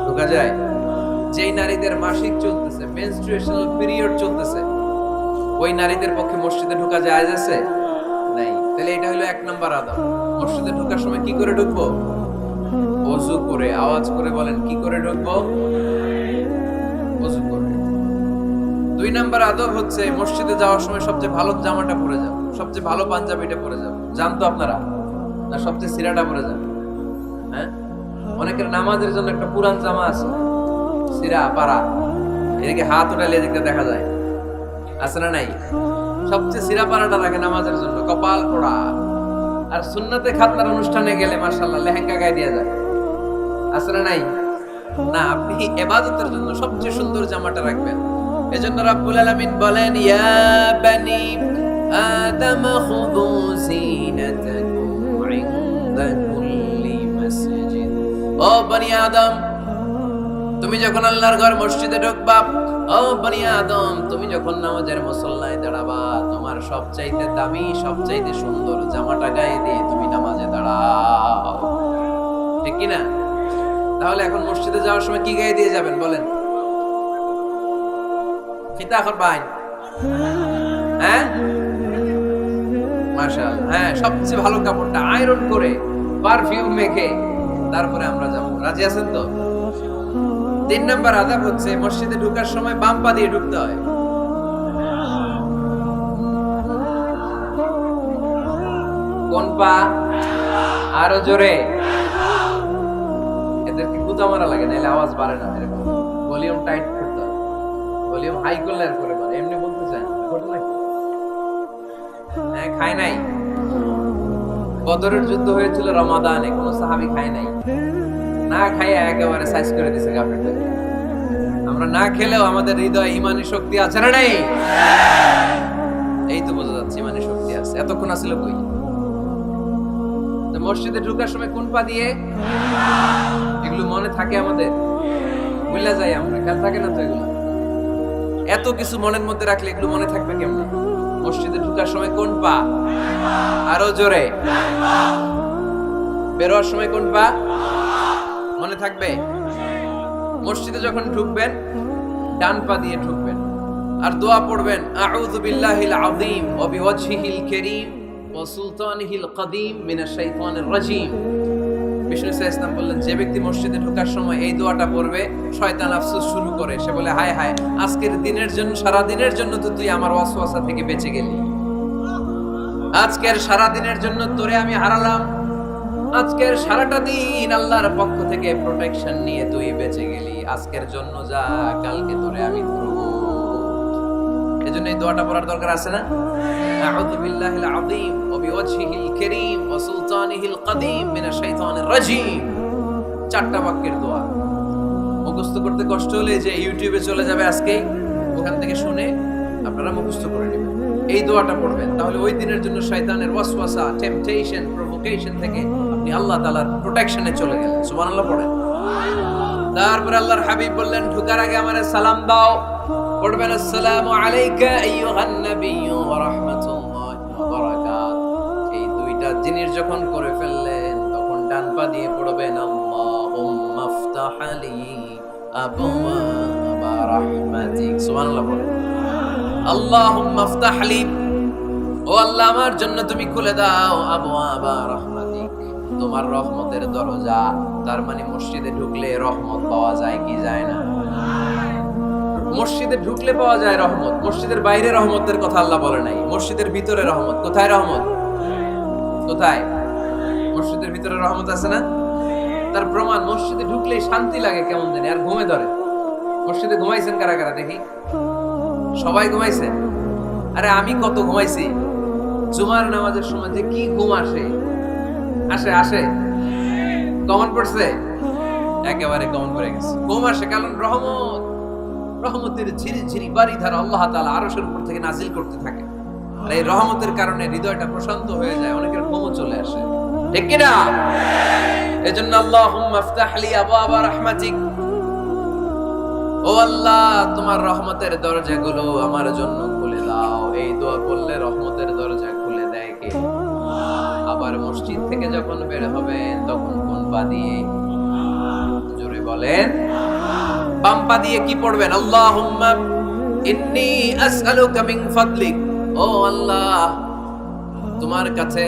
ঢোকা যায়? যেই নারীদের মাসিক চলতেছে, মেনস্ট্রুয়েশনাল পিরিয়ড চলতেছে, ওই নারীদের পক্ষে মসজিদে ঢোকা জায়েজ আছে? নাই। তাহলে এটা হলো 1 নাম্বার আদব। মসজিদে ঢোকার সময় কি করে ঢুকবো? ওযু করে। আওয়াজ করে বলেন, কি করে ঢুকবো? ওযু করে। 2 নাম্বার আদব হচ্ছে মসজিদে যাওয়ার সময় সবচেয়ে ভালো জামাটা পরে যাও, সবচেয়ে ভালো পাঞ্জাবিটা পরে যাও। জানতো আপনারা? না সবচেয়ে সিরাটা পরে যান? হ্যাঁ, অনেকের নামাজের জন্য একটা পুরান জামা আছে, সিরা পারা, এদিকে হাত উঠালে এদিকে দেখা যায়, আছে না নাই? সবচেয়ে সিরা পারাটা রাখে নামাজের জন্য, কপাল পোড়া। আর সুন্নতে খাতনার অনুষ্ঠানে গেলে মাশাআল্লাহ লেহেঙ্গা গায়ে দিয়ে যায়, আছে না নাই? না, আপনি ইবাদতের জন্য সবচেয়ে সুন্দর জামাটা রাখবেন। এজন্য রাব্বুল আলামিন বলেন, ইয়া বানি আদম খুযু জিনাতাকুম ইনদা কুল্লি মাসজিদ। ও বনি আদম, তুমি যখন আল্লাহর ঘর মসজিদে ঢুকবা, ও বনি আদম, তুমি যখন নামাজের মুসল্লায় দাঁড়াবা, তোমার সবচাইতে দামি, সবচাইতে সুন্দর জামাটা গায়ে দিয়ে তুমি নামাজে দাঁড়াও। ঠিক কি না? তাহলে এখন মসজিদে যাওয়ার সময় কি গায়ে দিয়ে যাবেন বলেন? খিতা করবেন? হ্যাঁ, মাশাআল্লাহ। হ্যাঁ, সবচেয়ে ভালো কাপড়টা আয়রন করে, পারফিউম মেখে তারপরে আমরা যাব। রাজি আছেন তো? 3 নাম্বার আদব হচ্ছে মসজিদে ঢোকার সময় বাম পা দিয়ে ঢুকতে হয়। কোন পা? আরো জোরে। এদেরকে গুতা মারা লাগে, নাহলে আওয়াজ বাড়ে না। এরকম ভলিউম টাইট করতে হয়, ভলিউম হাই করলে আর করে পারে। এমনি বলতে চায় না। ঘটনা কি? হ্যাঁ, খায় নাই। বদরের যুদ্ধ হয়েছিল রমাদানে, কোনো সাহাবী খায় নাই, না খাইয়ে একেবারে সাইজ করে দিছে কাফেরদের। আমরা না খেলেও আমাদের হৃদয়ে ঈমানি শক্তি আছে না নাই? এই তো বোঝা যাচ্ছে ঈমানি শক্তি আছে। এতক্ষণ আসলে কই? তো মসজিদে ঢোকার সময় কোন পা দিয়ে? এগুলো মনে থাকে আমাদের? ভুলে যাই আমরা, খেয়াল থাকে না তো এগুলো? এত কিছু মনের মধ্যে রাখলে এগুলো মনে থাকবে কেমনে? মসজিদে ঢোকার সময় কোন পা? আরো জোরে। বেরোয়ার সময় কোন পা? মনে থাকবে? মসজিদে যখন ঢুকবেন ডান পা দিয়ে ঢুকবেন, আর দোয়া পড়বেন, আউযু বিল্লাহিল আযীম ওয়া বিওয়াজহিল কারীম ওয়া সুলতানিহিল কদীম মিনাশ শাইতানির রাজীম। বিষ্ণু ইসলাম বললেন, যে ব্যক্তি মসজিদে ঢোকার সময় এই দোয়াটা পড়বে, শয়তান আফসোস শুরু করে, সে বলে, হায় হায়, আজকের দিনের জন্য, সারা দিনের জন্য তো তুই আমার ওয়াসওয়াসা থেকে বেঁচে গেলি, আজকের সারা দিনের জন্য তোরে আমি হারালাম, আজকের সারাটা দিন আল্লাহর পক্ষ থেকে প্রোটেকশন নিয়ে তুই বেঁচে গেলি, আজকের জন্য যা, কালকে তোরে আমি ধরবো। এজন্য এই দোয়াটা পড়ার দরকার আছে না? আউযু বিল্লাহিল আযীম ওয়া বিওয়াজহিল কারীম ওয়া সুলতানিহিল কাদীম মিনাশ শাইতানির রাজীম। চারটা বাক্যের দোয়া। মুখস্থ করতে কষ্ট হলে যে ইউটিউবে চলে যাবে আজকে, ওখান থেকে শুনে আপনারা মুখস্থ করে নেবেন, এই দোয়াটা পড়বেন, তাহলে ওই দিনের জন্য শয়তানের ওয়াসওয়াসা, টেম্পটেশন, প্রভোকেশন থেকে আপনি আল্লাহ তাআলার প্রোটেকশনে চলে গেলেন। সুবহানাল্লাহ পড়েন। তারপর আল্লাহর হাবিব বললেন, ঢোকার আগে আমারে সালাম দাও। পড়বেন, আসসালামু আলাইকা আইয়ুহান নাবিয়্যু ওয়া রাহমাতুল্লাহি ওয়া বারাকাতুহু। এই দুইটা জিনিস যখন করে ফেললেন, তখন ডান পা দিয়ে পড়বেন, আল্লাহুম্মা ইফতাহ লি আবওয়াবা রাহমাতিক। সুবহানাল্লাহ পড়েন। আল্লাহুম্মা ইফতাহ লি, ও আল্লাহ আমার জন্য তুমি খুলে দাও আবওয়াবা রাহমাতিক, তোমার রহমতের দরজা। তার মানে মসজিদে ঢুকলে রহমত পাওয়া যায় কি যায় না? মসজিদে ঢুকলে পাওয়া যায় রহমত, মসজিদের বাইরে রহমতের কথা আল্লাহ বলে নাই, মসজিদের ভিতরে রহমত। কোথায় রহমত? কোথায়? মসজিদের ভিতরে রহমত আছে না? তার প্রমাণ, মসজিদে ঢুকলেই শান্তি লাগে কেমন জানি, আর ঘুমে ধরে। মসজিদে ঘুমাইছেন কারা কারা দেখি? সবাই ঘুমাইছে? আরে আমি কত ঘুমাইছি। জুমার নামাজের সময় যে কি ঘুম আসে, আসে আসে, কমন পড়ছে, একেবারে কমন পড়ে গেছে। ঘুম আসে কারণ রহমত, রহমতের ঝিরি ঝিরি বাড়ি ধারা আল্লাহ তাআলা আরশের উপর থেকে নাজিল করতে থাকে, আর এই রহমতের কারণে হৃদয়টা প্রশান্ত হয়ে যায়, অনেকের ঘুমও চলে আসে, ঠিক কি না? এজন্য আল্লাহুম্মা ইফতাহ লি আবওয়াবা রাহমাতিক, ও আল্লাহ তোমার রহমতের দরজাগুলো আমার জন্য খুলে দাও। এই দোয়া করলে রহমতের দরজা খুলে দেয় কে? আবার মসজিদ থেকে যখন বের হবেন, তখন কোন পা দিয়ে? জোরে বলেন। বাম পা দিয়ে কি পড়বেন? আল্লাহুম্মা ইন্নী আসআলুকা মিন ফাদলিক, ও আল্লাহ তোমার কাছে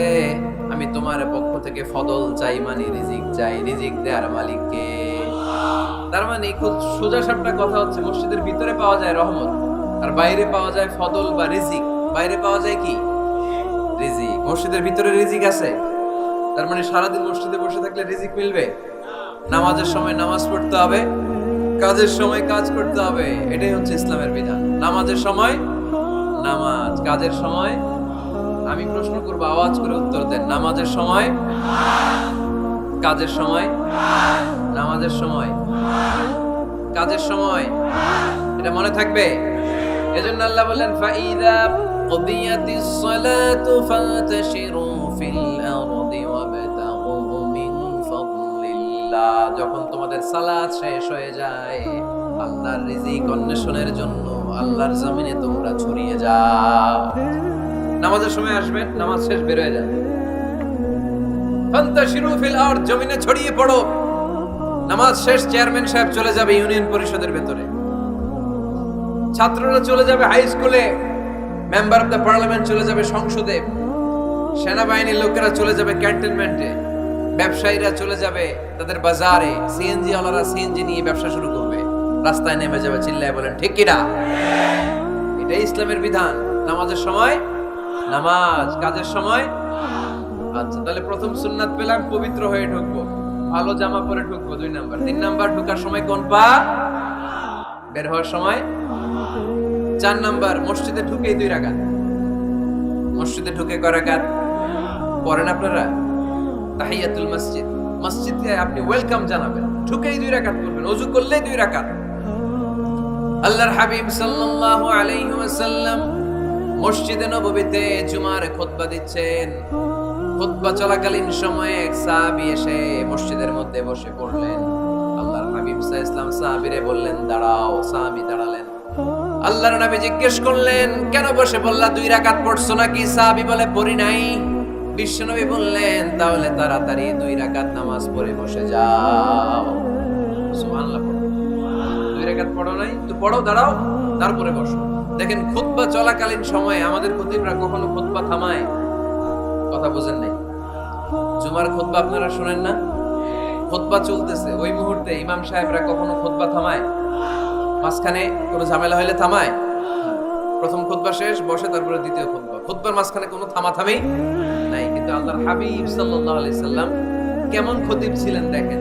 আমি তোমার পক্ষ থেকে ফদল চাই, মানে রিজিক চাই, রিজিক দেওয়ার মালিক কে? তার মানে খুব সোজা সাপটা কথা হচ্ছে, মসজিদের ভিতরে পাওয়া যায় রহমত, আর বাইরে পাওয়া যায় ফদল বা রিজিক। বাইরে পাওয়া যায় কি? রিজিক। মসজিদের ভিতরে রিজিক আছে, তার মানে সারাদিন মসজিদে বসে থাকলে রিজিক মিলবে? নামাজের সময় নামাজ পড়তে হবে, কাজের সময় কাজ করতে হবে, এটাই হচ্ছে ইসলামের বিধান। নামাজের সময় নামাজ, কাজের সময়, আমি প্রশ্ন করবো, আওয়াজ করে উত্তর দেন। নামাজের সময়, কাজের সময়, নামাজের সময়, কাজের সময়, এটা মনে থাকবে। এজন্য আল্লাহ বললেন, ফাইদা কুদিয়াতিস সালাতু ফান্তাশিরু ফিল আরদি ওয়াবতাগু মিন ফাদলিল্লাহ। যখন তোমাদের সালাত শেষ হয়ে যায়, আল্লাহর রিজিক অন্বেষণের জন্য আল্লাহর জমিনে তোমরা ছড়িয়ে যাও। নামাজের সময় আসবেন, নামাজ শেষ বের হয়ে যান, ফান্তাশিরু ফিল আরদ, জমিনে ছড়িয়ে পড়ো। নামাজ শেষ, চেয়ারম্যান সাহেব চলে যাবে ইউনিয়ন পরিষদের ভেতরে, ছাত্ররা চলে যাবে হাই স্কুলে, মেম্বার অফ দ্য পার্লামেন্ট চলে যাবে সংসদে, সেনাবাহিনীর লোকেরা চলে যাবে ক্যান্টনমেন্টে, ব্যবসায়ীরা চলে যাবে তাদের বাজারে, সিএনজি ওয়ালারা সিএনজি নিয়ে ব্যবসা শুরু করবে, রাস্তায় নেমে যাবে, চিল্লায় বলেন ঠিক কিনা? এটাই ইসলামের বিধান। নামাজের সময় নামাজ, কাজের সময়। আচ্ছা, তাহলে প্রথম সুন্নাত পেলাম, পবিত্র হয়ে ঢুকবো, ভালো জামা পরে ঢুকবো, 2 নাম্বার। 3 নাম্বার, ঢোকার সময় কোন পা, বের হওয়ার সময়। 4 নাম্বার, মসজিদে ঢুকেই 2 রাকাত। মসজিদে ঢুকে কয় রাকাত পড়েন আপনারা? তাহিয়াতুল মসজিদ, মসজিদকে আপনি ওয়েলকাম জানাবেন, ঢুকেই 2 রাকাত করবেন, ওযু করলেই 2 রাকাত। আল্লাহর হাবিব সাল্লাল্লাহু আলাইহি ওয়াসাল্লাম মসজিদে নববীতে জুমার খুতবা দিচ্ছেন। খুতবা চলাকালীন সময়ে এক সাহাবী এসে মসজিদের মধ্যে বসে পড়লেন। আল্লাহর হাবিব সাল্লাল্লাহু আলাইহি ওয়াসাল্লাম সাহাবীরে বললেন, দাঁড়াও। সাহাবী দাঁড়ালেন। আল্লাহর নবী জিজ্ঞেস করলেন, কেন বসে বললা? 2 রাকাত পড়ছো নাকি? সাহাবী বলে, পড়ি নাই। বিশ্বনবী বললেন, তাহলে তাড়াতাড়ি 2 রাকাত নামাজ পড়ে বসে যাও। সুবহানাল্লাহ। 2 রাকাত পড়ো নাই তো পড়ো, দাঁড়াও, তারপরে বসো। দেখেন, খুতবা চলাকালীন সময়ে আমাদের খতিবরা কখনো খুতবা থামায়? কথা বুঝেন নাই? জুমার খুতবা আপনারা শুনেন না? খুতবা চলতেছে, ওই মুহূর্তে ইমাম সাহেবরা কখনো খুতবা থামায়? মাঝখানে কোনো ঝামেলা হলে থামায়? প্রথম খুতবা শেষ, বসে, তারপরে দ্বিতীয় খুতবা। খুতবার মাঝখানে কোনো থামাথামি নাই। কিন্তু আল্লাহর হাবিব সাল্লাল্লাহু আলাইহি সাল্লাম কেমন খতিব ছিলেন দেখেন।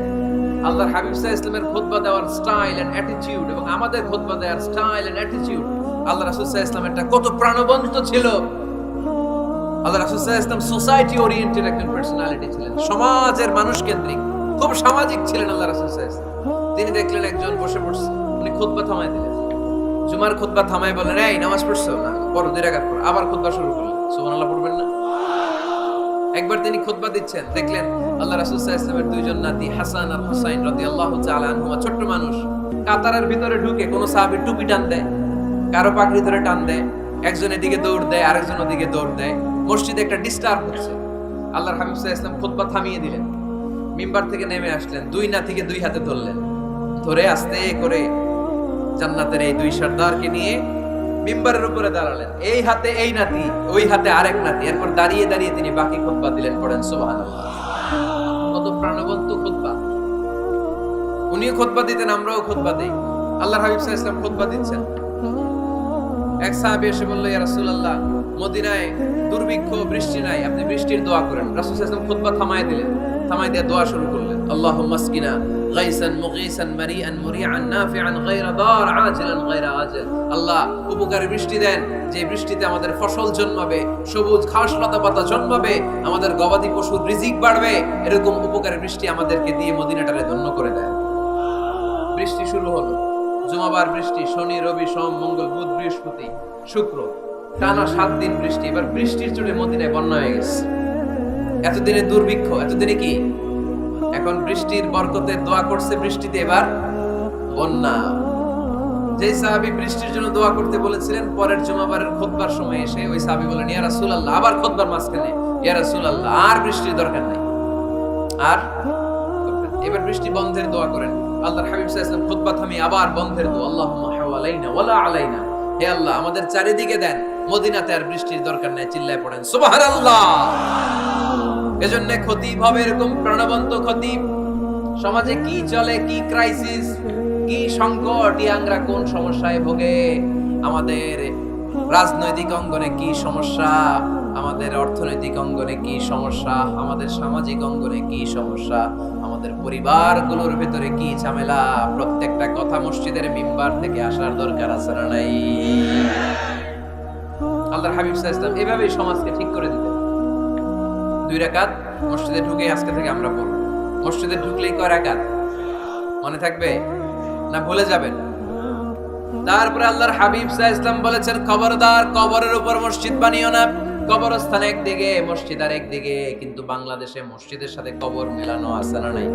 আল্লাহর হাবিব সাল্লাল্লাহু আলাইহি সাল্লামের খুতবা দেওয়ার স্টাইল এন্ড অ্যাটিটিউড এবং আমাদের খুতবা দেওয়ার স্টাইল এন্ড অ্যাটিটিউড, আল্লাহ রাসূল সাল্লাল্লাহু আলাইহি সাল্লামেরটা কত প্রাণবন্ত ছিল। আল্লাহ রাসূল সাল্লাল্লাহু আলাইহি সাল্লাম সোসাইটি ওরিয়েন্টেড একজন পার্সোনালিটি ছিলেন, সমাজের মানুষ কেন্দ্রিক, খুব সামাজিক ছিলেন আল্লাহ রাসূল সাল্লাল্লাহু আলাইহি সাল্লাম। তিনি দেখলেন একজন বসে পড়ছে, উনি খুতবা থামায় দিলেন। জুমার খুতবা থামায় বলেন, এই নামাজ পড়ছো না, পড়ো, 2 রাকাত পড়ো। আবার খুতবা শুরু করলেন, সুবহানাল্লাহ পড়বেন না? একবার তিনি খুতবা দিচ্ছেন, দেখলেন আল্লাহ রাসূল সাল্লাল্লাহু আলাইহি ওয়াসাল্লামের 2 জন নাতি হাসান আর হুসাইন রাদিয়াল্লাহু তাআলা আনহুমা, ছোট্ট মানুষ, কাতারের ভিতরে ঢুকে কোন সাহাবী টুপি টান দেয়, কারো পাগড়ি ধরে টান দেয়, একজন এদিকে দৌড় দেয়, আরেকজন ওদিকে দৌড় দেয়। মসজিদে একটা ডিস্টার্ব হচ্ছে। আল্লাহর হাবিব সাল্লাল্লাহু আলাইহি ওয়াসাল্লাম খুতবা থামিয়ে দিলেন, মিম্বার থেকে নেমে আসলেন, 2 নাতিকে 2 হাতে ধরলেন, ধরে আস্তে করে জান্নাতের এই 2 সর্দারকে নিয়ে মিম্বারের উপরে দাঁড়ালেন। এই হাতে এই নাতি, ওই হাতে আরেক নাতি। এরপর দাঁড়িয়ে দাঁড়িয়ে তিনি বাকি খুতবা দিলেন। পড়েন সুবহানাল্লাহ। কত প্রাণবন্ত খুতবা। উনিও খুতবা দিতেন, আমরাও খুতবা দেই। আল্লাহর হাবিব সাল্লাল্লাহু আলাইহি ওয়াসাল্লাম খুতবা দিচ্ছেন, এক সাহাবী এসে বলল, ইয়া রাসূলুল্লাহ, মদিনায় দুর্ভিক্ষ, বৃষ্টি নাই, আপনি বৃষ্টির দোয়া করেন। রাসূল সাল্লাল্লাহু আলাইহি ওয়াসাল্লাম খুতবা থামায় দিলেন, থামায় দিয়ে দোয়া শুরু করলেন। আল্লাহুম্মা আসকিনা গাইসান মুগীসান মারিআন মুরিআন নাফিআন গায়রা দার আজিলান গায়রা আজিল। আল্লাহ, উপকারী বৃষ্টি দেন, যে বৃষ্টিতে আমাদের ফসল জন্মাবে, সবুজ ঘাস লতা পাতা জন্মাবে, আমাদের গবাদি পশুর রিজিক বাড়বে। এরকম উপকারী বৃষ্টি আমাদেরকে দিয়ে মদিনাটারে ধন্য করে দেন। বৃষ্টি শুরু হলো, জুমাবার বৃষ্টি, শনি রবি সোম মঙ্গল বুধ বৃহস্পতি শুক্র, টানা 7 দিন বৃষ্টি। এবার বৃষ্টির জন্য মদিনায় বন্যা হয়ে গেছে। এতদিনে দুর্ভিক্ষ, এতদিনে কি? এখন বৃষ্টির বরকতের দোয়া করছে, বৃষ্টিতে এবার বন্যা। যে সাহাবী বৃষ্টির জন্য দোয়া করতে বলেছিলেন, পরের জুমাবারের খুতবার সময় এসে ওই সাহাবী বলেন, ইয়া রাসূলুল্লাহ, আবার খুতবার মাঝখানে, ইয়া রাসূলুল্লাহ, আর বৃষ্টির দরকার নাই, আর এবার বৃষ্টি বন্ধের দোয়া করেন। আল্লাহর হাবিব সাল্লাল্লাহু আলাইহি ওয়াসাল্লাম খুতবা থামিয়ে আবার বন্ধের দোয়া, আল্লাহুম্মা হাওয়ালাইনা ওয়ালা আলাইনা। হে আল্লাহ, আমাদের চারিদিকে দেন, মদিনাতে আর বৃষ্টির দরকার নাই। চিল্লায় পড়েন সুবহানাল্লাহ। এজন্য খতিব হবে এরকম প্রাণবন্ত খতিব। সমাজে কি চলে, কি ক্রাইসিস, কি সংকট, ইয়াংরা কোন সমস্যায় ভোগে, আমাদের রাজনৈতিক অঙ্গনে কি সমস্যা, আমাদের অর্থনৈতিক অঙ্গনে কি সমস্যা, আমাদের সামাজিক অঙ্গনে কি সমস্যা, আমাদের পরিবারগুলোর ভিতরে কি ঝামেলা, প্রত্যেকটা কথা মসজিদের মিম্বার থেকে আসার দরকার আছে না নাই? আল্লাহর হাবিব সাল্লাল্লাহু আলাইহি ওয়াসাল্লাম এভাবেই সমাজকে ঠিক করে দিতেন। 2 রাকাত মসজিদে ঢুকে আজকে থেকে আমরা পড়ব। মসজিদে ঢুকলেই কয় রাকাত মনে থাকবে না ভুলে যাবেন? তারপরে আল্লাহর হাবিব সাল্লাল্লাহু আলাইহি ওয়াসাল্লাম বলেছেন, খবরদার কবরের উপর মসজিদ বানিও না। কবরস্থান একদিকে, মসজিদ আর একদিকে। কিন্তু বাংলাদেশে মসজিদের সাথে কবর মেলানো আছে না নাই?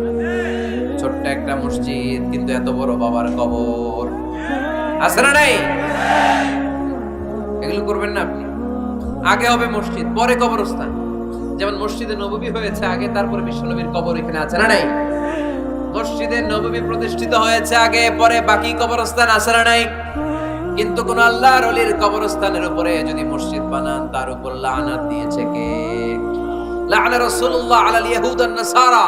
ছোট্ট একটা মসজিদ, কিন্তু এত বড় বাবার কবর আছে না নাই? এগুলো করবেন না আপনি। আগে হবে মসজিদ, পরে কবরস্থান। যেমন মসজিদে নববী হয়েছে আগে, তারপরে বিশ্বনবীর কবর এখানে আছে না নাই? মসজিদে নববী প্রতিষ্ঠিত হয়েছে আগে, পরে বাকি কবরস্থান আছে না নাই? কিন্তু কোন আল্লাহর ওলির কবরস্থানের উপরে যদি মসজিদ বানান, তার উপর লানাত দিয়েছে কে? লাআনা রাসূলুল্লাহ আলাল ইয়াহুদ ওয়ান নাসারা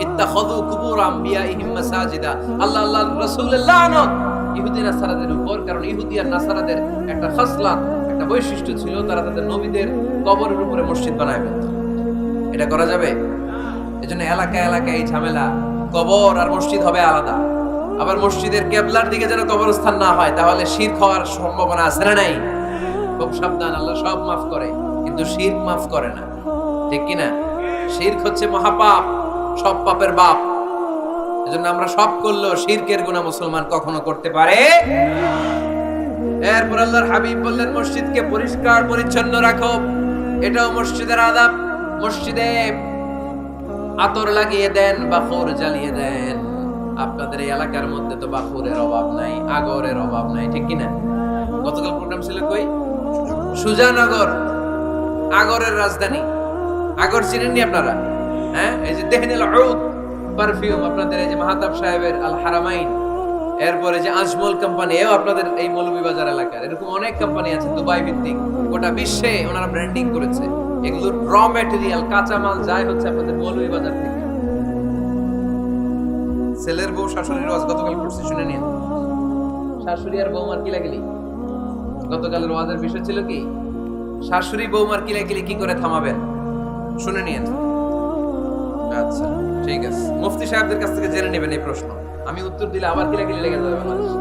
ইত্তাখাযু কুবুর আমবিয়াইহিম মাসাজিদা। আল্লাহ আল্লাহর রাসূলের লানত ইহুদি নাসারাদের উপর, কারণ ইহুদি আর নাসারাদের একটা খাসলাত, একটা বৈশিষ্ট্য ছিল, তারা তাদের নবীদের কবরের উপরে মসজিদ বানায় ফেলত। এটা করা যাবে? এজন্য এলাকায় এলাকায় এই ঝামেলা, কবর আর মসজিদ হবে আলাদা। আবার মসজিদের কেবলার দিকে যেন কবরস্থান না হয়, তাহলে শিরক হওয়ার সম্ভাবনা আছে না নাই? খুব সাবধান, আল্লাহ সব মাফ করে কিন্তু শিরক মাফ করে না, ঠিক কি না? শিরক হচ্ছে মহাপাপ, সব পাপের বাপ। এজন্য আমরা সব করলেও শিরকের গুনাহ মুসলমান কখনো করতে পারে। এরপর আল্লাহর হাবিব বললেন, মসজিদকে পরিষ্কার পরিচ্ছন্ন রাখো, এটাও মসজিদের আদাব। মসজিদে আতর লাগিয়ে দেন, বাখুর জ্বালিয়ে দেন। আপনাদের এই এলাকার মধ্যে তো বাখুরের অভাব নাই, আগরের অভাব নাই, ঠিক কিনা? গতকাল প্রোগ্রাম ছিল কই? সুজানগর, আগরের রাজধানী। আগর চিনেননি আপনারা? হ্যাঁ, এই যে দেহনিল উদ পারফিউম, আপনাদের এই যে মাহতাব সাহেবের আল হারামাইন, এরপরে যে আজমল কোম্পানি, এও আপনাদের এই মৌলভীবাজার এলাকার। এরকম অনেক কোম্পানি আছে দুবাই ভিত্তিক, গোটা বিশ্বে ওনারা ব্র্যান্ডিং করেছে। এগুলোর র ম্যাটেরিয়াল, কাঁচামাল যায় হচ্ছে আপনাদের মৌলভীবাজার থেকে। ছেলের বউ শাশুড়ির ওয়াজ গতকাল করছি, শুনে নিন। শাশুড়ি আর বৌমার কিলাকিলি, গতকালের ওয়াজের বিষয় ছিল কি? শাশুড়ি বৌমার কিলাকিলি কি করে থামাবেন, শুনে নিন। আচ্ছা ঠিক আছে, মুফতি সাহেবদের কাছ থেকে জেনে নেবেন এই প্রশ্ন। আমি উত্তর দিলে আবার কিলাকিলি লেগে যাবে বাংলাদেশ।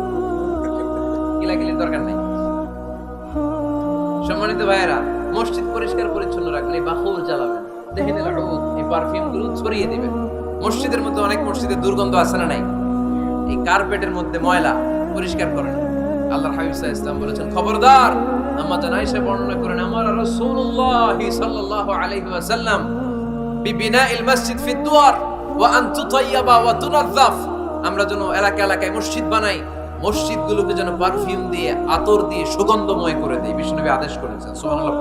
কিলাকিলির দরকার নেই। সম্মানিত ভাইয়েরা, মসজিদ পরিষ্কার পরিচ্ছন্ন রাখবেন, এই বাখুর জ্বালাবেন, দেখেন এই পারফিউম গুলো ছড়িয়ে দিবেন। মসজিদের মধ্যে অনেক মসজিদে দুর্গন্ধ আছে না নাই? এই কার্পেটের মধ্যে ময়লা, পরিষ্কার করেন। আল্লাহর হাবিব সাল্লাল্লাহু আলাইহি ওয়াসাল্লাম বলেছেন, খবরদার, আম্মা জান আয়েশা বর্ণনা করেন, আমার রাসূলুল্লাহ সাল্লাল্লাহু আলাইহি ওয়াসাল্লাম বিবিনাইল মসজিদ ফি দুয়ার ওয়া আন তুতাইয়াবা ওয়া তুনাযাফ, আমরা যেন এলাকা এলাকায় মসজিদ বানাই, মসজিদগুলোকে যেন পারফিউম দিয়ে, আতর দিয়ে সুগন্ধময় করে দেই, বিশ্বনবী আদেশ করেছেন। সুবহানাল্লাহ।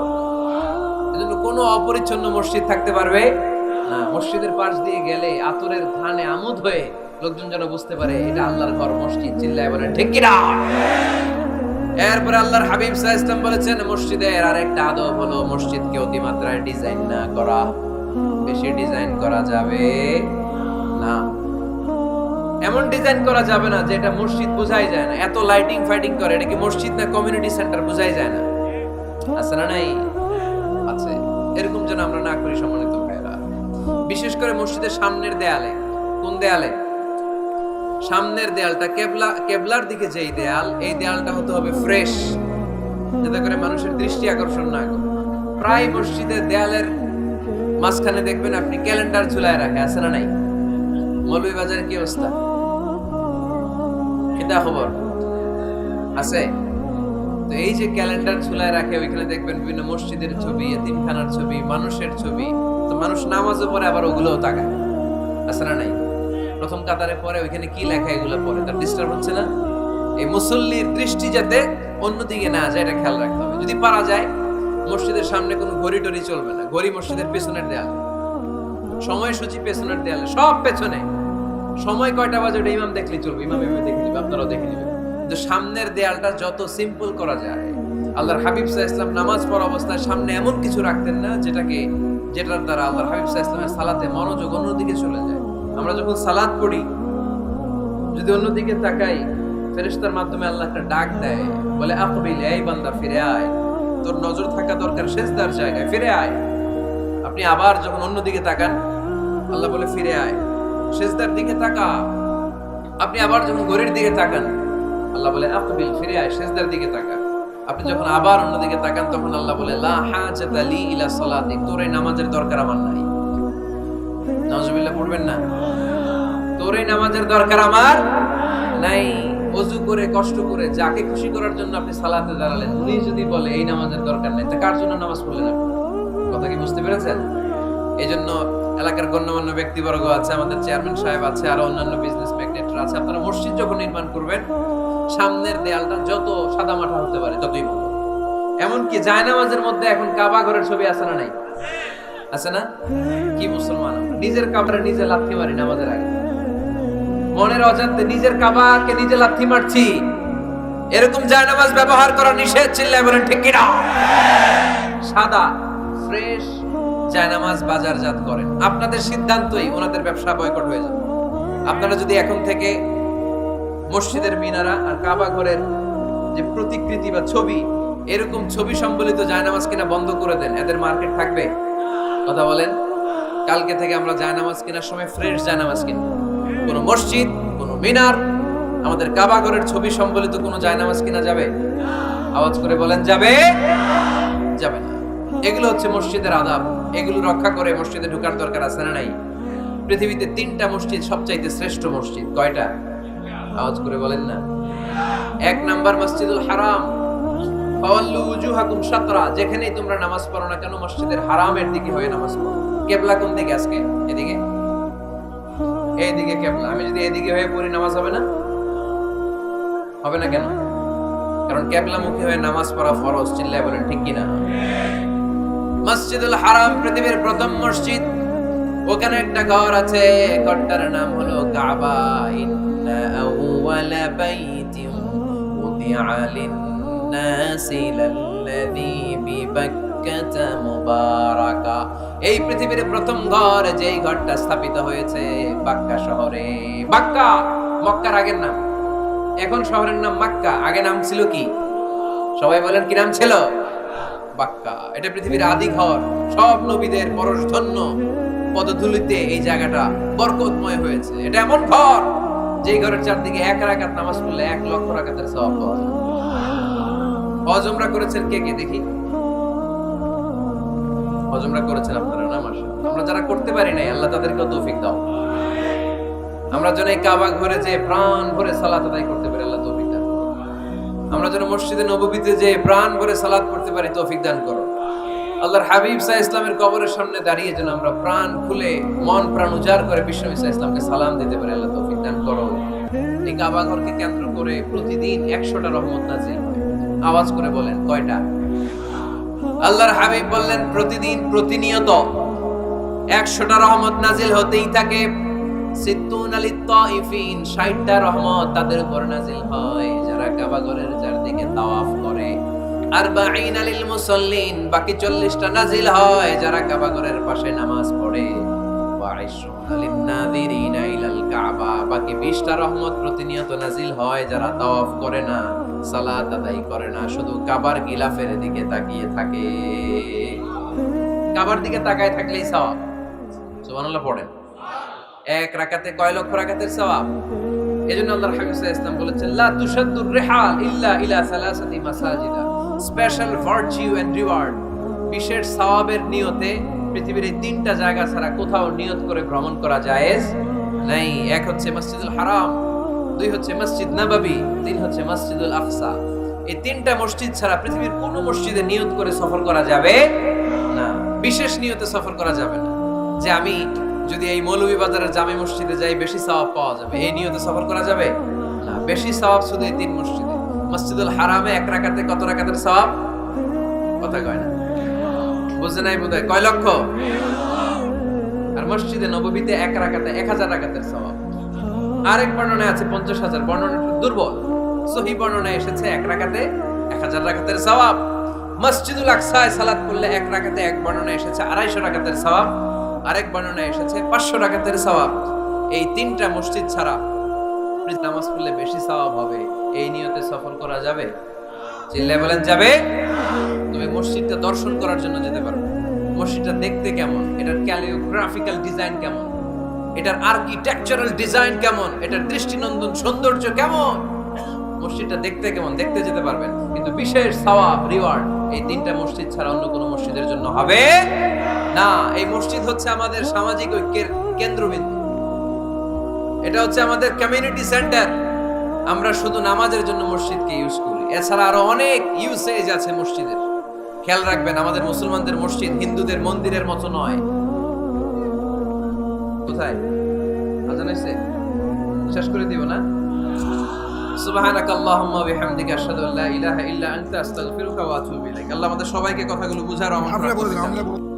এজন্য কোনো অপরিচ্ছন্ন মসজিদ থাকতে পারবে না। মসজিদের পাশ দিয়ে গেলে আতরের ঘ্রাণে আমোদ হয়ে লোকজন যেন বুঝতে পারে এটা আল্লাহর ঘর, মসজিদ। চিল্লায় বলেন ঠিক কি না? এরপরে আল্লাহর হাবিব সাল্লাল্লাহু আলাইহি ওয়াসাল্লাম বলেছেন, মসজিদের আরেকটা আদব হলো মসজিদকে অতিমাত্রায় ডিজাইন না করা। বেশি ডিজাইন করা যাবে না। এমন ডিজাইন করা যাবে না যেটা মসজিদ বোঝাই যায় না। এত লাইটিং ফাইটিং করে, এটা কি মসজিদ না কমিউনিটি সেন্টার বোঝাই যায় না? আছে না নাই? আছে। এরকম যেন আমরা না করি সম্মানিত ভাইরা। বিশেষ করে মসজিদের সামনের দেয়ালে। কোন দেয়ালে? সামনের দেয়ালটা কেবলার দিকে যেই দেয়াল, এই দেয়ালটা হতে হবে ফ্রেশ, যাতে করে মানুষের দৃষ্টি আকর্ষণ না করে। প্রায় মসজিদের দেয়ালের মাঝখানে দেখবেন আপনি ক্যালেন্ডার ঝুলায় রাখে, আছে না নাই? মৌলভীবাজারের কি অবস্থা? এটা খবর আছে? তো এই যে ক্যালেন্ডার ঝুলায় রাখে, ওইখানে দেখবেন বিভিন্ন মসজিদের ছবি, এতিমখানার ছবি, মানুষের ছবি। তো মানুষ নামাজও পড়ে, আবার ওগুলোও তাকায়, আছে না নাই? প্রথম কাতারে পরে ওইখানে কি লেখা এগুলো পড়ে, তার ডিস্টার্ব হচ্ছে না? এই মুসল্লির দৃষ্টি যাতে অন্যদিকে না যায়, এটা খেয়াল রাখতে হবে। যদি পারা যায়, মসজিদের সামনে কোনো ঘড়ি টড়ি চলবে না। ঘড়ি মসজিদের পেছনের দেয়ালে, সময়সূচি পেছনের দেয়ালে, সব পেছনে। সময় কয়টা বাজে ওটা ইমাম দেখলেই চলবে, ইমাম দেখে নিবে, আপনারাও দেখে নিবেন। কিন্তু সামনের দেয়ালটা যত সিম্পল করা যায়। আল্লাহর হাবিব সাল্লাল্লাহু আলাইহি ওয়াসাল্লাম নামাজ পড়া অবস্থায় সামনে এমন কিছু রাখতেন না যেটার দ্বারা আল্লাহর হাবিব সাল্লাল্লাহু আলাইহি ওয়াসাল্লামের সালাতে মনোযোগ অন্যদিকে চলে যায়। আমরা যখন সালাত পড়ি, যদি অন্যদিকে তাকাই, ফেরেশতার মাধ্যমে আল্লাহ একটা ডাক দেয়, বলে আকবিল, এই বান্দা ফিরে আয়, তোর নজর থাকা দরকার সিজদার জায়গায়, ফিরে আয়। আপনি আবার যখন অন্যদিকে তাকান, আল্লাহ বলে ফিরে আয়, সিজদার দিকে তাকা। আপনি আবার যখন ঘড়ির দিকে তাকান, আল্লাহ বলে আকবিল, ফিরে আয়, সিজদার দিকে তাকা। আপনি যখন আবার অন্যদিকে তাকান, তখন আল্লাহ বলে লা হাজাতা লি ইলা সালাতি, তোর এই নামাজের দরকার আমার নাই। নাউজুবিল্লাহ পড়বেন না? তোর এই নামাজের দরকার আমার নাই। ওযু করে কষ্ট করে যাকে খুশি করার জন্য আপনি সালাতে দাঁড়ালেন, উনি যদি বলে এই নামাজের দরকার নেই, তা কার জন্য নামাজ পড়লেন আপনি? কথা কি বুঝতে পেরেছেন? এই জন্য এলাকার গণ্যমান্য ব্যক্তিবর্গ আছে, আমাদের চেয়ারম্যান সাহেব আছে, আর অন্যান্য বিজনেস ম্যাগনেটরা আছে, আপনারা মসজিদ যখন নির্মাণ করবেন, সামনের দেয়ালটা যত সাদামাটা হতে পারে ততই ভালো। এমনকি জায়নামাজের মধ্যে এখন কাবা ঘরের ছবি আছে না নাই? আছে না? কি মুসলমান, নিজের কাবারে নিজে লাথি মারি নামাজের আগে, মনের অজান্তে নিজের কাবাকে নিজে লাথি মারছি। এরকম জায়নামাজ ব্যবহার করা নিষেধ। চিল্লায় বলেন ঠিক কি না? সাদা ফ্রেশ জায়নামাজ বাজারজাত করেন, আপনাদের সিদ্ধান্তই ওনাদের ব্যবসা বয়কট হয়ে যাবে। আপনারা যদি এখন থেকে মসজিদের মিনারা আর কাবা ঘরের যে প্রতিকৃতি বা ছবি, এরকম ছবি সম্বলিত জায়নামাজ কিনা বন্ধ করে দেন, এদের মার্কেট থাকবে? কথা বলেন। কালকে থেকে আমরা জায়নামাজ কেনার সময় ফ্রেশ জায়নামাজ কিনব। কোন মসজিদ, কোন মিনার, আমাদের কাবা ঘরের ছবি সম্বলিত কোন জায়নামাজ কিনা যাবে? আওয়াজ করে বলেন, যাবে? যাবে না। এগুলো হচ্ছে মসজিদের আদাব। এগুলো রক্ষা করে মসজিদে ঢোকার দরকার আছে না নাই? পৃথিবীতে 3টা মসজিদ সবচাইতে শ্রেষ্ঠ মসজিদ। কয়টা? আওয়াজ করে বলেন না। 1 নাম্বার মসজিদুল হারাম, ফাওয়াল্লু উজুহাকুম শাতরা, যেখানেই তোমরা নামাজ পড়ো না কেন মসজিদের হারামের দিকে হয়ে নামাজ পড়ো। কিবলা কোন দিকে আজকে? এদিকে, এইদিকে কিবলা। আমি যদি এদিকে হয়ে পড়ি, নামাজ হবে না? হবে না কেন? কারণ কিবলামুখী হয়ে নামাজ পড়া ফরজ। চিল্লায় বলেন ঠিক কি না? মসজিদুল হারাম পৃথিবীর প্রথম মসজিদ। ওখানে একটা ঘর আছে, ঘরটার নাম হলো কাবা। ইন্না আউওয়ালা বাইতিন উদিআ লিন-নাসি লাল্লাযী বিবাক্কাতা মাক্কাতা মুবারাকা। এই পৃথিবীর প্রথম ঘর, যেই ঘরটা স্থাপিত হয়েছে বাক্কা শহরে। বাক্কা মক্কার আগের নাম, এখন শহরের নাম মাক্কা। আগে নাম ছিল কি? সবাই বলেন, কি নাম ছিল? বাক্কা। এটা পৃথিবীর আদি ঘর। সব নবীদের পরশধন্য পদধূলিতে এই জায়গাটা বরকতময় হয়েছে। এটা এমন ঘর, যেই ঘরের চারদিকে 1 রাকাত নামাজ পড়লে 1 লক্ষ রাকাতের সওয়াব পাওয়া যায়। হজ উমরা করেছেন কে কে দেখি? হজ উমরা করেছেন আপনারা না? মাশাআল্লাহ। আমরা যারা করতে পারি নাই, আল্লাহ তাদেরকে তৌফিক দাও। আমরা যেন এই কাবা ঘরে যে প্রাণ ভরে সালাত আদায় করতে পারি, আল্লাহ তৌফিক দান। আমরা যেন মসজিদে নববীতে যে প্রাণ ভরে সালাত করতে পারি, তৌফিক দান করো। আল্লাহর হাবিব সাল্লাল্লাহু আলাইহি ইসলামের কবরের সামনে দাঁড়িয়ে যেন আমরা প্রাণ খুলে মন প্রাণ উজাড় করে বিশ্বনবী সাল্লাল্লাহু আলাইহি ইসলামকে সালাম দিতে পারি, আল্লাহ তৌফিক দান করো। এই কাবা ঘরকে কেন্দ্র করে প্রতিদিন 100টা রহমত নাযিল হয়। আওয়াজ করে বলেন, কয়টা? আল্লাহর হাবিব বললেন, প্রতিদিন প্রতিনিয়ত 100টা রহমত নাযিল হতেই থাকে। 60টা রহমত তাদের উপর নাযিল হয় যারা কাবা ঘরের চারদিকে তাওয়াফ করে। 40 লিল মুসাল্লিন, বাকি 40টা নাযিল হয় যারা কাবা ঘরের পাশে নামাজ পড়ে। 20 লিন নাযিরিনা ইলাল কাবা, বাকি 20টা রহমত প্রতিনিয়ত নাযিল হয় যারা তাওয়াফ করে না, সালাত আদায় করে না, শুধু কাবার গিলাফের দিকে তাকিয়ে থাকে। কাবার দিকে তাকায় থাকলেই সওয়াব। সুবহানাল্লাহ পড়েন। 1 রাকাতে কয় লক্ষ রাকাতের সওয়াব। এজন্য আল্লাহর হাবিব সাল্লাল্লাহু আলাইহি ওয়াসাল্লাম বলেছেন, লা তুশাদ্দুর রিহাল ইল্লা ইলা সালাসাতি মাসাজিদা। স্পেশাল ভার্চু এন্ড রিওয়ার্ড, বিশেষ সওয়াবের নিয়তে পৃথিবীর এই 3টা জায়গা ছাড়া কোথাও নিয়ত করে ভ্রমণ করা জায়েজ নাই। 1 হচ্ছে মসজিদুল হারাম, 2 হচ্ছে মসজিদ নববী, 3 হচ্ছে মসজিদুল আকসা। এই 3টা মসজিদ ছাড়া পৃথিবীর কোনো মসজিদে নিয়ত করে সফর করা যাবে না। বিশেষ নিয়তে সফর করা যাবে না, যে আমি যদি এই মৌলভীবাজারের জামে মসজিদে যাই বেশি সওয়াব পাওয়া যাবে, এই নিয়তে সফর করা যাবে না। বেশি সওয়াব শুধু এই 3 মসজিদে। মসজিদুল হারামে 1 রাকাতে কত রাকাতের সওয়াব? কথা কয় না, বুঝে নাই বোধহয়। কয় লক্ষ? আর মসজিদে নববীতে 1 রাকাতে 1000 রাকাতের সওয়াব। আরেক বর্ণনায় আছে 50,000, বর্ণনাটা দুর্বল। সহিহ বর্ণনায় এসেছে 1 রাকাতে 1000 রাকাতের সওয়াব। মসজিদুল আকসায় সালাত করলে 1 রাকাতে, এক বর্ণনায় এসেছে 250 রাকাতের সওয়াব, আরেক বর্ণনায় এসেছে 500 রাকাতের সওয়াব। এই 3টা মসজিদ ছাড়া নামাজ পড়লে বেশি সওয়াব হবে, এই নিয়তে সফর করা যাবে? চিল্লায় বলেন, যাবে। তবে মসজিদটা দর্শন করার জন্য যেতে পারবে। মসজিদটা দেখতে কেমন, এটার ক্যালিওগ্রাফিক্যাল ডিজাইন কেমন, এটার আর্কিটেকচারাল ডিজাইন কেমন, এটার দৃষ্টিনন্দন সৌন্দর্য কেমন, মসজিদটা দেখতে কেমন, দেখতে যেতে পারবেন। কিন্তু বিশেষ সওয়াব রিওয়ার্ড এই 3টা মসজিদ ছাড়া অন্য কোনো মসজিদের জন্য হবে না। এই মসজিদ হচ্ছে আমাদের সামাজিক ঐক্যের কেন্দ্রবিন্দু। এটা হচ্ছে আমাদের কমিউনিটি সেন্টার। আমরা শুধু নামাজের জন্য মসজিদকে ইউজ করি, এছাড়া আরো অনেক ইউসেজ আছে মসজিদের। খেয়াল রাখবেন, আমাদের মুসলমানদের মসজিদ হিন্দুদের মন্দিরের মতো নয়। কোথায় আজান হইছে? শেষ করে দিব না? সুবহানাকাল্লাহুম্মা ওয়া বিহামদিকা আশহাদু আল্লা ইলাহা ইল্লা আনতা আস্তাগফিরুকা ওয়া আতুবু ইলাইক। আল্লাহ আমাদের সবাইকে কথাগুলো বুঝার আমল করার তৌফিক দান করুন।